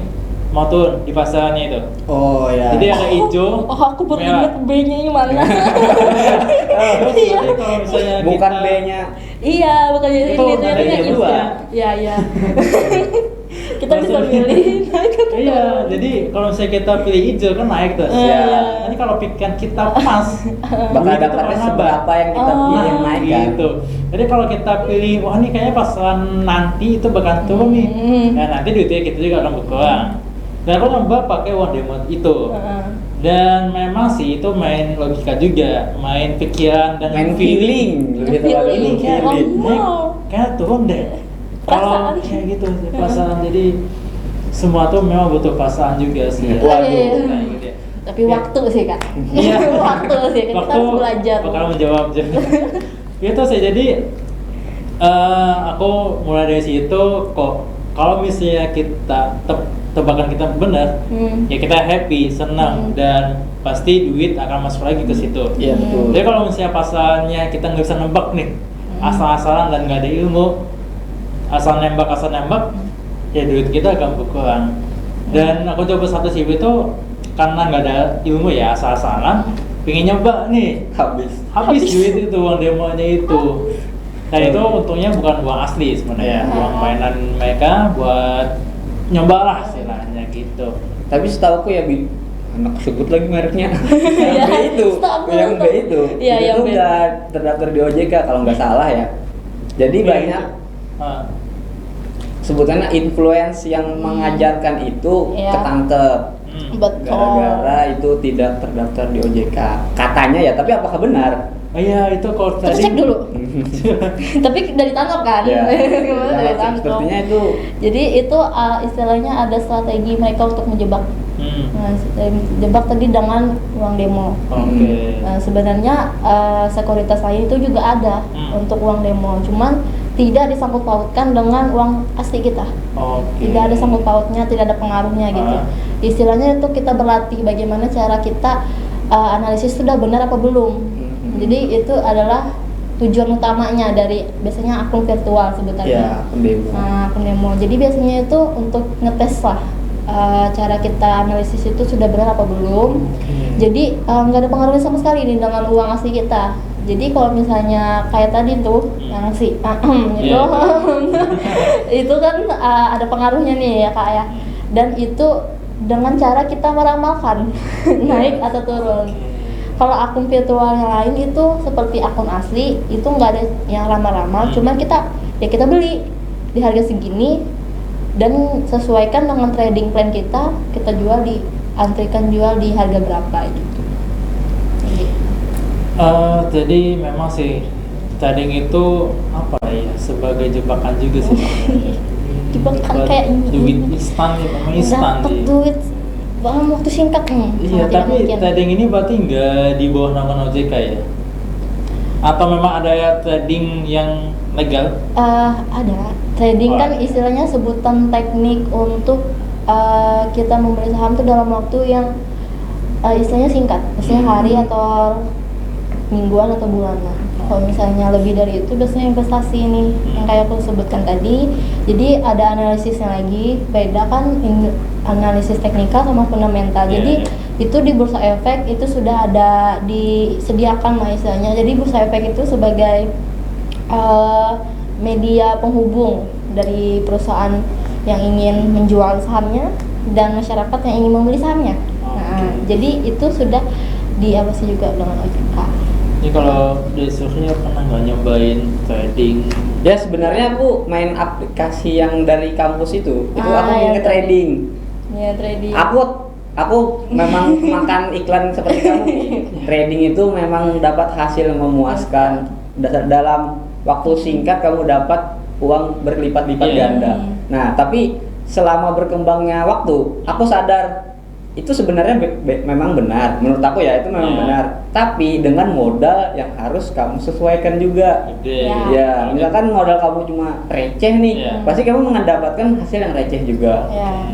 Speaker 2: mau turun di pasarannya itu.
Speaker 1: Oh ya.
Speaker 2: Jadi ada hijau.
Speaker 3: Oh, aku baru ingat B-nya yang mana.
Speaker 2: Terus jadi kalau misalnya
Speaker 1: Bukan
Speaker 2: kita,
Speaker 1: B-nya.
Speaker 3: Iya, bukan jadi
Speaker 2: Itu
Speaker 3: ini
Speaker 2: ada
Speaker 3: yang
Speaker 2: yang
Speaker 3: itu.
Speaker 2: dua.
Speaker 3: Iya. Kita bisa milih naik atau
Speaker 2: Iya,
Speaker 3: turun.
Speaker 2: jadi kalau misalnya kita pilih hijau kan naik tuh.
Speaker 1: Iya.
Speaker 2: Nanti kalau pikiran kita pas,
Speaker 1: Bakal
Speaker 2: duit itu
Speaker 1: dapatnya
Speaker 2: bakal
Speaker 1: seberapa yang kita pilih yang naik kan.
Speaker 2: gitu. Jadi kalau kita pilih, wah ini kayaknya pasaran nanti itu bakal turun nih. Nah nanti duitnya kita juga akan berkurang. Dan aku nyoba pakai uang demo itu. Dan memang sih itu main logika juga, main pikiran dan
Speaker 1: Main feeling. Lebih tepatnya
Speaker 2: ini
Speaker 1: itu
Speaker 2: kayak
Speaker 1: feeling.
Speaker 2: naik, kayak turun deh. Kalau
Speaker 3: Perasaan.
Speaker 2: kayak gitu perasaan, jadi semua tuh memang butuh perasaan juga sih.
Speaker 1: Waduh.
Speaker 2: Kayak gitu ya.
Speaker 3: Tapi waktu sih kak.
Speaker 2: Iya.
Speaker 3: Waktu sih, kita
Speaker 2: Waktu
Speaker 3: harus belajar.
Speaker 2: bakal menjawab. Itu sih, jadi aku mulai dari situ kok. Kalau misalnya kita tebakan kita benar, ya kita happy, senang, dan pasti duit akan masuk lagi ke situ.
Speaker 1: Iya betul.
Speaker 2: Jadi kalau misalnya pasalnya kita nggak bisa nebak nih, asal-asalan dan nggak ada ilmu, asal nembak, ya duit kita akan berkurang. Dan aku coba 100.000 itu karena nggak ada ilmu ya, asal-asalan, pengen nyoba nih, habis duit itu, uang demonya itu. Dan itu untungnya bukan uang asli sebenarnya, uang mainan mereka buat nyoba lah istilahnya gitu.
Speaker 1: Tapi setahu aku ya, anak sebut lagi mereknya.
Speaker 3: Iya,
Speaker 1: Yang B itu,
Speaker 3: stop.
Speaker 1: yang B itu,
Speaker 3: Iya,
Speaker 1: itu
Speaker 3: yang
Speaker 1: tuh
Speaker 3: B.
Speaker 1: udah terdaftar di OJK kalau nggak salah ya. Jadi banyak sebutannya influence yang mengajarkan itu
Speaker 3: Iya.
Speaker 1: ketangkep.
Speaker 3: Betul.
Speaker 1: Gara-gara itu tidak terdaftar di OJK. Katanya ya, tapi apakah benar?
Speaker 2: Oh iya, itu kalau
Speaker 3: Kita
Speaker 2: tadi
Speaker 3: cek dulu. Tapi dari ditangkap kan?
Speaker 1: Ya.
Speaker 3: Kemarin dari tangkap.
Speaker 1: Sepertinya itu.
Speaker 3: Jadi itu istilahnya ada strategi mereka untuk menjebak. Nah, jebak tadi dengan uang demo.
Speaker 2: Oke.
Speaker 3: Nah, sebenarnya sekuritas lain itu juga ada untuk uang demo, cuman tidak disangkut pautkan dengan uang asli kita.
Speaker 2: Oke.
Speaker 3: Tidak ada sangkut pautnya, tidak ada pengaruhnya gitu. Istilahnya itu kita berlatih bagaimana cara kita analisis sudah benar apa belum. Jadi itu adalah tujuan utamanya dari biasanya akun virtual sebutannya.
Speaker 1: Ya, akun demo.
Speaker 3: Nah, akun demo. Jadi biasanya itu untuk ngetes lah. cara kita analisis itu sudah benar apa belum. Jadi nggak ada pengaruhnya sama sekali nih dengan uang asli kita. Jadi kalau misalnya kayak tadi tuh yang si itu itu kan ada pengaruhnya nih ya Kak ya. Dan itu dengan cara kita meramalkan naik atau turun. Kalau akun virtual yang lain itu seperti akun asli itu nggak ada yang ramal-ramal, cuman kita beli di harga segini dan sesuaikan dengan trading plan kita jual antrikan jual di harga berapa gitu.
Speaker 2: Jadi memang sih trading itu apa ya, sebagai jebakan juga sih.
Speaker 3: Jebakan kayak
Speaker 2: duit instan ya, memang instan
Speaker 3: dapat
Speaker 2: sih.
Speaker 3: duit dalam waktu singkat nih.
Speaker 2: Iya, tapi trading ini berarti nggak di bawah naungan OJK ya? Atau memang ada ya trading yang legal?
Speaker 3: Ada. Trading kan istilahnya sebutan teknik untuk kita membeli saham itu dalam waktu yang istilahnya singkat, misalnya hari atau mingguan atau bulanan. Kalau misalnya lebih dari itu biasanya investasi ini yang kayak aku sebutkan tadi. Jadi ada analisisnya lagi, beda kan analisis teknikal sama fundamental. Jadi itu di Bursa Efek itu sudah ada disediakan lah istilahnya. Jadi Bursa Efek itu sebagai media penghubung dari perusahaan yang ingin menjual sahamnya dan masyarakat yang ingin membeli sahamnya. Nah, jadi itu sudah diawasi juga dengan OJK.
Speaker 2: Ini kalau dari Surya pernah nggak nyobain trading?
Speaker 1: Ya sebenarnya aku main aplikasi yang dari kampus itu aku
Speaker 3: ya,
Speaker 1: nge-trading.
Speaker 3: Ya, trading.
Speaker 1: Aku memang makan iklan seperti kamu. Trading itu memang dapat hasil yang memuaskan. Dalam waktu singkat kamu dapat uang berlipat-lipat ganda. Nah, tapi selama berkembangnya waktu, aku sadar itu sebenarnya memang benar. Menurut aku ya itu memang benar. Tapi dengan modal yang harus kamu sesuaikan juga. Ya, misalkan modal kamu cuma receh nih, pasti kamu mendapatkan hasil yang receh juga.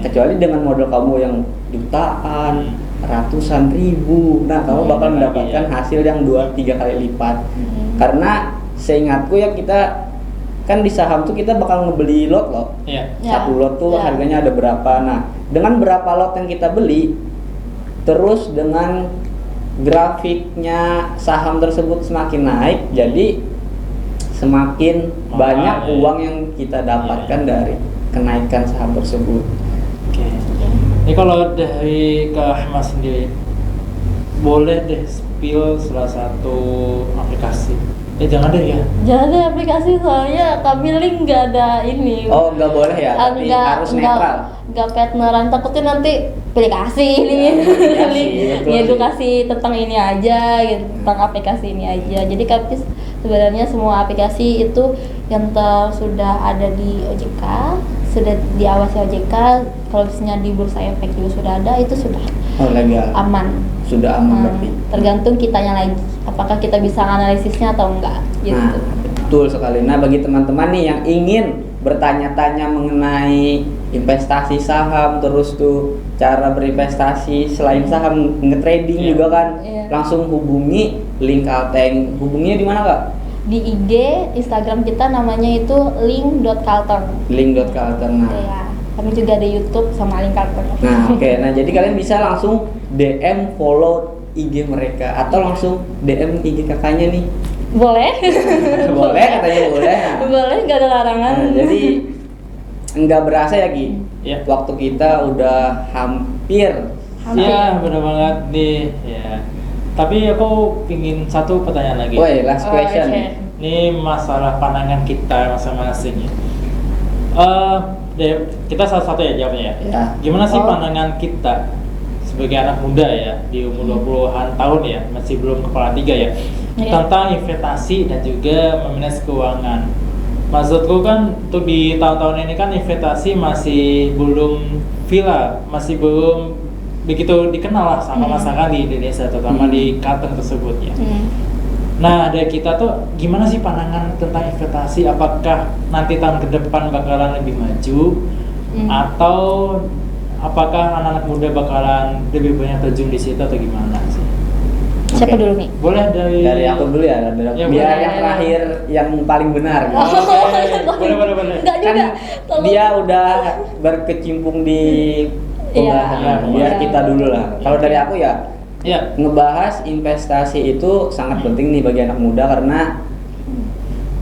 Speaker 1: Kecuali dengan modal kamu yang jutaan, ratusan ribu, nah kamu bakal mendapatkan hasil yang 2-3 kali lipat. Karena seingatku ya kita kan di saham tuh kita bakal ngebeli lot. Satu lot tuh harganya ada berapa. Nah, dengan berapa lot yang kita beli, terus dengan grafiknya saham tersebut semakin naik, jadi semakin banyak uang yang kita dapatkan dari kenaikan saham tersebut.
Speaker 2: Ini kalau dari Kak Ahmad sendiri, boleh deh spill salah satu aplikasi. Jangan deh ya.
Speaker 3: Jangan deh aplikasi, soalnya kami link nggak ada ini.
Speaker 1: Oh, nggak boleh ya? Tapi harus netral.
Speaker 3: Nggak partneran, takutnya nanti aplikasi ini edukasi tentang ini aja gitu, tentang aplikasi ini aja. Jadi kami sebenarnya semua aplikasi itu yang sudah ada di OJK, sudah diawasi OJK. Kalau misalnya di Bursa Efek juga sudah ada, itu sudah
Speaker 1: legal,
Speaker 3: aman.
Speaker 1: Sudah aman berarti.
Speaker 3: Tergantung kitanya lagi, apakah kita bisa analisisnya atau enggak gitu.
Speaker 1: Nah, betul sekali. Nah, bagi teman-teman nih yang ingin bertanya-tanya mengenai investasi saham, terus tuh cara berinvestasi selain saham, nge-trading juga kan, langsung hubungi link Kalteng. Hubunginya di mana Kak?
Speaker 3: Di IG, Instagram kita namanya itu link.kalteng.
Speaker 1: Link.kalteng. Nah,
Speaker 3: ya, kami juga ada YouTube sama link Kalteng.
Speaker 1: Nah, oke. Nah, jadi kalian bisa langsung DM follow IG mereka atau langsung DM IG kakaknya nih.
Speaker 3: Boleh.
Speaker 1: Boleh, katanya boleh. Nah,
Speaker 3: boleh, nggak ada larangan.
Speaker 1: Nah, jadi nggak berasa ya Ki, waktu kita udah hampir.
Speaker 2: Ya, benar banget nih. Ya. Tapi aku pingin satu pertanyaan lagi.
Speaker 1: Woi, last question.
Speaker 2: Ini masalah pandangan kita masing-masing ya. Kita satu-satu ya jawabnya ya. Gimana sih pandangan kita sebagai anak muda ya di umur 20-an tahun ya, masih belum kepala tiga ya, tentang investasi dan juga memanage keuangan. Maksudku kan untuk di tahun-tahun ini kan investasi masih belum viral, masih belum begitu dikenal lah sama masyarakat di Indonesia, terutama di Kalteng tersebut ya. Nah, dari kita tuh gimana sih pandangan tentang investasi? Apakah nanti tahun ke depan bakalan lebih maju atau apakah anak-anak muda bakalan lebih banyak terjun di situ atau gimana sih?
Speaker 3: Siapa dulu nih?
Speaker 2: Boleh dari
Speaker 1: aku dulu ya, biar yang terakhir yang paling benar.
Speaker 2: Boleh.
Speaker 3: Enggak
Speaker 1: Kan
Speaker 3: juga.
Speaker 1: dia udah berkecimpung di pembahasannya biar kita dulu lah. Kalau dari aku ya
Speaker 2: Ya.
Speaker 1: ngebahas investasi itu sangat penting nih bagi anak muda, karena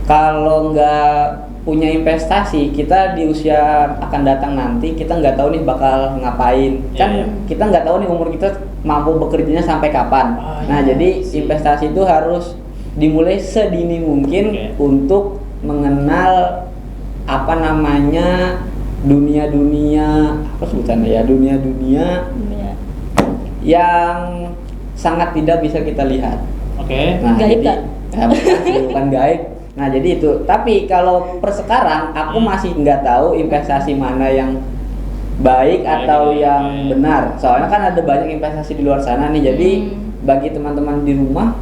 Speaker 1: kalau nggak punya investasi, kita di usia akan datang nanti kita nggak tahu nih bakal ngapain. Kan
Speaker 2: Iya.
Speaker 1: kita nggak tahu nih umur kita mampu bekerjanya sampai kapan.
Speaker 2: Ah,
Speaker 1: Nah
Speaker 2: iya.
Speaker 1: jadi investasi itu harus dimulai sedini mungkin
Speaker 2: Oke.
Speaker 1: untuk mengenal apa namanya dunia-dunia, apa sebutannya ya, dunia-dunia
Speaker 3: Iya.
Speaker 1: yang sangat tidak bisa kita lihat.
Speaker 2: Oke.
Speaker 1: Nah,
Speaker 3: Gaib
Speaker 1: jadi,
Speaker 3: kan?
Speaker 1: bukan gaib. Nah, jadi itu. Tapi kalau per sekarang aku masih nggak tahu investasi mana yang baik atau yang benar. Soalnya kan ada banyak investasi di luar sana nih. Jadi bagi teman-teman di rumah,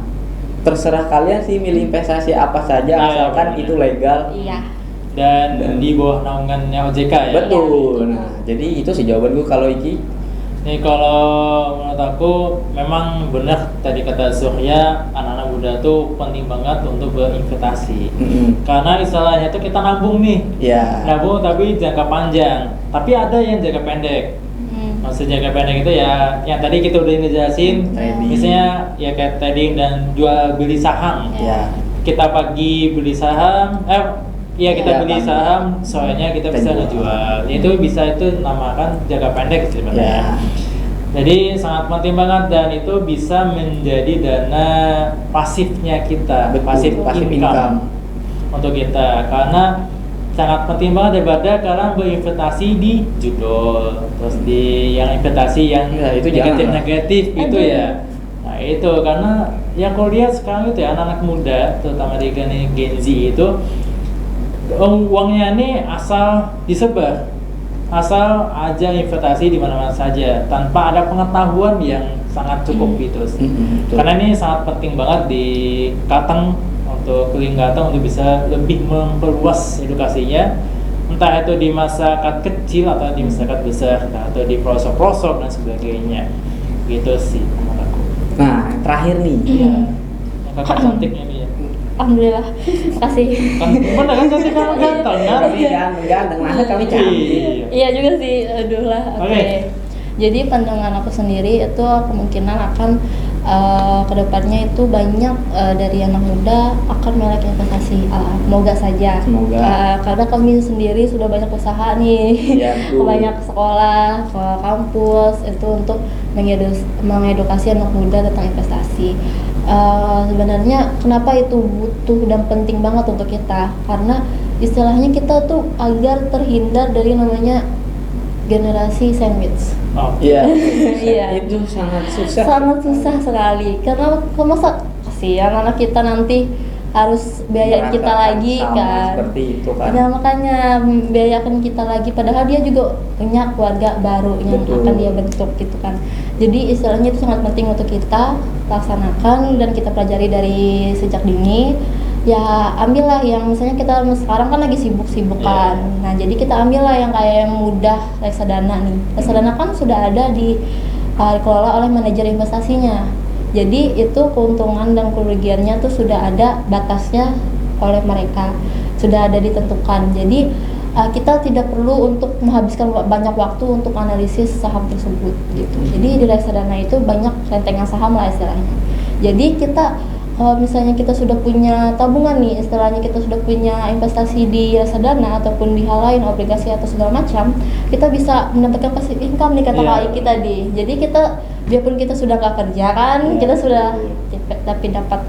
Speaker 1: terserah kalian sih milih investasi apa saja
Speaker 2: Iya,
Speaker 1: asalkan
Speaker 2: benar.
Speaker 1: itu legal.
Speaker 3: Iya.
Speaker 2: Dan di bawah naungannya OJK ya.
Speaker 1: Betul. Nah, jadi itu sih jawabanku kalau Iki.
Speaker 2: Nih kalau menurut aku memang benar tadi kata Surya, anak-anak muda tuh penting banget untuk berinvestasi. Karena istilahnya tuh kita nabung nih.
Speaker 1: Ya.
Speaker 2: Nabung tapi jangka panjang. Tapi ada yang jangka pendek. Maksud jangka pendek itu ya yang tadi kita udah ngejelasin,
Speaker 1: Trading.
Speaker 2: misalnya ya kayak trading dan jual beli saham.
Speaker 1: Ya.
Speaker 2: Kita pagi beli saham, iya kita
Speaker 1: Ya,
Speaker 2: beli
Speaker 1: pagi.
Speaker 2: saham, soalnya kita
Speaker 1: Kita
Speaker 2: bisa
Speaker 1: jual.
Speaker 2: ngejual. Itu bisa itu namakan jangka pendek sebenarnya.
Speaker 1: Ya.
Speaker 2: Jadi sangat penting banget dan itu bisa menjadi dana pasifnya kita,
Speaker 1: Betul,
Speaker 2: pasif
Speaker 1: passive
Speaker 2: income
Speaker 1: income.
Speaker 2: untuk kita. Karena sangat penting banget daripada kalian berinvestasi di judul, terus di yang investasi yang
Speaker 1: Ya, itu jangan lah.
Speaker 2: negatif gitu
Speaker 3: Aduh.
Speaker 2: ya. Nah itu karena yang aku lihat sekarang itu ya anak-anak muda, terutama di Gen Z itu uangnya ini asal disebar, asal aja investasi di mana-mana saja tanpa ada pengetahuan yang sangat cukup gitu.
Speaker 1: Betul.
Speaker 2: Karena ini sangat penting banget di Kateng untuk keliling Kateng untuk bisa lebih memperluas edukasinya, entah itu di masyarakat kecil atau di masyarakat besar atau di pelosok-pelosok dan sebagainya. Gitu sih menurut aku.
Speaker 1: Nah, terakhir nih.
Speaker 2: Iya. Yang kakak cantiknya ini ya.
Speaker 3: Alhamdulillah. Kasih.
Speaker 2: Kan bener kan cantik kan ganteng kan?
Speaker 1: Tapi ganteng, masa kami cantik.
Speaker 2: Iya.
Speaker 3: Iya juga sih. Aduh lah. Oke.
Speaker 2: Oke.
Speaker 3: Jadi pandangan aku sendiri itu kemungkinan akan kedepannya itu banyak dari anak muda akan melek investasi. Semoga saja.
Speaker 1: Semoga.
Speaker 3: Karena kami sendiri sudah banyak usaha nih,
Speaker 1: Iya, betul.
Speaker 3: banyak sekolah, ke kampus itu untuk mengedukasi anak muda tentang investasi. Sebenarnya kenapa itu butuh dan penting banget untuk kita? Karena istilahnya kita tuh agar terhindar dari namanya generasi sandwich.
Speaker 2: Oh.
Speaker 1: Iya.
Speaker 3: Iya.
Speaker 1: Itu sangat susah.
Speaker 3: Sangat susah sekali karena masa kasihan anak kita nanti harus biayain kita
Speaker 1: Merasakan
Speaker 3: lagi
Speaker 1: sama
Speaker 3: kan.
Speaker 1: seperti itu kan.
Speaker 3: Ya makanya biayakan kita lagi padahal dia juga punya keluarga baru yang
Speaker 1: Betul.
Speaker 3: akan dia bentuk gitu kan. Jadi istilahnya itu sangat penting untuk kita laksanakan dan kita pelajari dari sejak dini. Ya ambillah yang misalnya kita sekarang kan lagi sibuk-sibuk kan. Nah jadi kita ambillah yang kayak yang mudah reksadana nih. Reksadana kan sudah ada dikelola oleh manajer investasinya. Jadi itu keuntungan dan kerugiannya tuh sudah ada batasnya oleh mereka, sudah ada ditentukan. Jadi kita tidak perlu untuk menghabiskan banyak waktu untuk analisis saham tersebut gitu. Jadi di reksadana itu banyak rentengan saham lah istilahnya. Jadi kita kalau misalnya kita sudah punya tabungan nih, istilahnya kita sudah punya investasi di reksadana ataupun di hal lain, obligasi atau segala macam, kita bisa mendapatkan passive income nih kata
Speaker 2: Iya.
Speaker 3: Kak Iki tadi. Jadi kita biarpun kita sudah nggak kerja kan,
Speaker 1: Iya,
Speaker 3: kita sudah
Speaker 1: betul.
Speaker 3: tapi dapat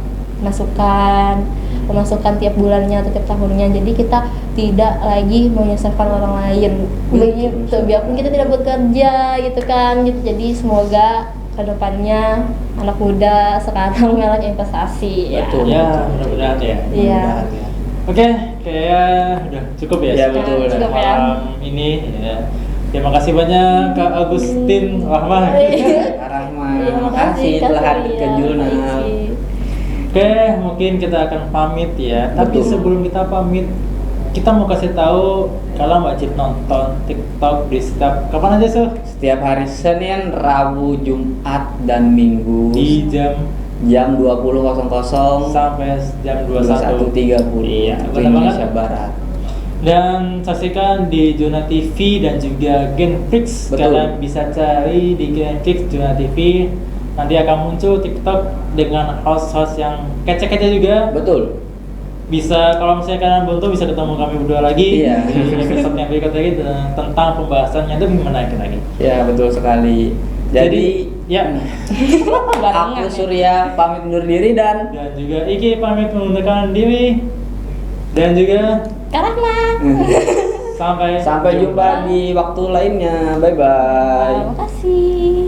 Speaker 3: pemasukan tiap bulannya atau tiap tahunnya. Jadi kita tidak lagi menyusahkan orang lain. Begitu. Biarpun kita tidak bekerja gitu kan. Gitu. Jadi semoga kedepannya anak muda sekarang melek investasi ya.
Speaker 1: Betul.
Speaker 2: Ya, mudah-mudahan ya.
Speaker 3: Iya.
Speaker 1: Mudah-mudahan ya.
Speaker 2: Oke, kayak udah cukup ya.
Speaker 1: Ya,
Speaker 2: sebenarnya
Speaker 1: betul.
Speaker 3: Cukup ya.
Speaker 2: malam ini ya. Terima kasih banyak Kak Agustin Rahman.
Speaker 1: Rahma,
Speaker 3: Terima
Speaker 1: makasih telah hadir ke jurnal.
Speaker 2: Oke, mungkin kita akan pamit ya. Tapi
Speaker 1: Betul.
Speaker 2: sebelum kita pamit, kita mau kasih tahu kalau Mbak Cip nonton TikTok di setiap kapan aja sih?
Speaker 1: Setiap hari Senin, Rabu, Jumat, dan Minggu
Speaker 2: Di
Speaker 1: jam 20.00
Speaker 2: sampai jam 21.30.
Speaker 1: 21.30
Speaker 2: Iya,
Speaker 1: waktu
Speaker 2: benar banget.
Speaker 1: Indonesia Barat.
Speaker 2: Dan saksikan di Juna TV dan juga Genflix.
Speaker 1: Betul.
Speaker 2: Kalian bisa cari di Genflix, Juna TV. Nanti akan muncul TikTok dengan host-host yang kece-kece juga.
Speaker 1: Betul.
Speaker 2: Bisa kalau misalnya kalian buntu bisa ketemu kami berdua lagi
Speaker 1: Iya.
Speaker 2: di episode yang berikut lagi tentang pembahasannya itu menarik lagi.
Speaker 1: Ya, betul sekali. Jadi
Speaker 2: ya.
Speaker 3: Barengan
Speaker 1: aku
Speaker 3: ya.
Speaker 1: Surya pamit undur diri dan
Speaker 2: Dan juga Iki pamit mengundurkan diri. Dan juga
Speaker 3: Karahma.
Speaker 2: sampai
Speaker 1: sampai jumpa di waktu lainnya. Bye bye.
Speaker 3: Terima kasih.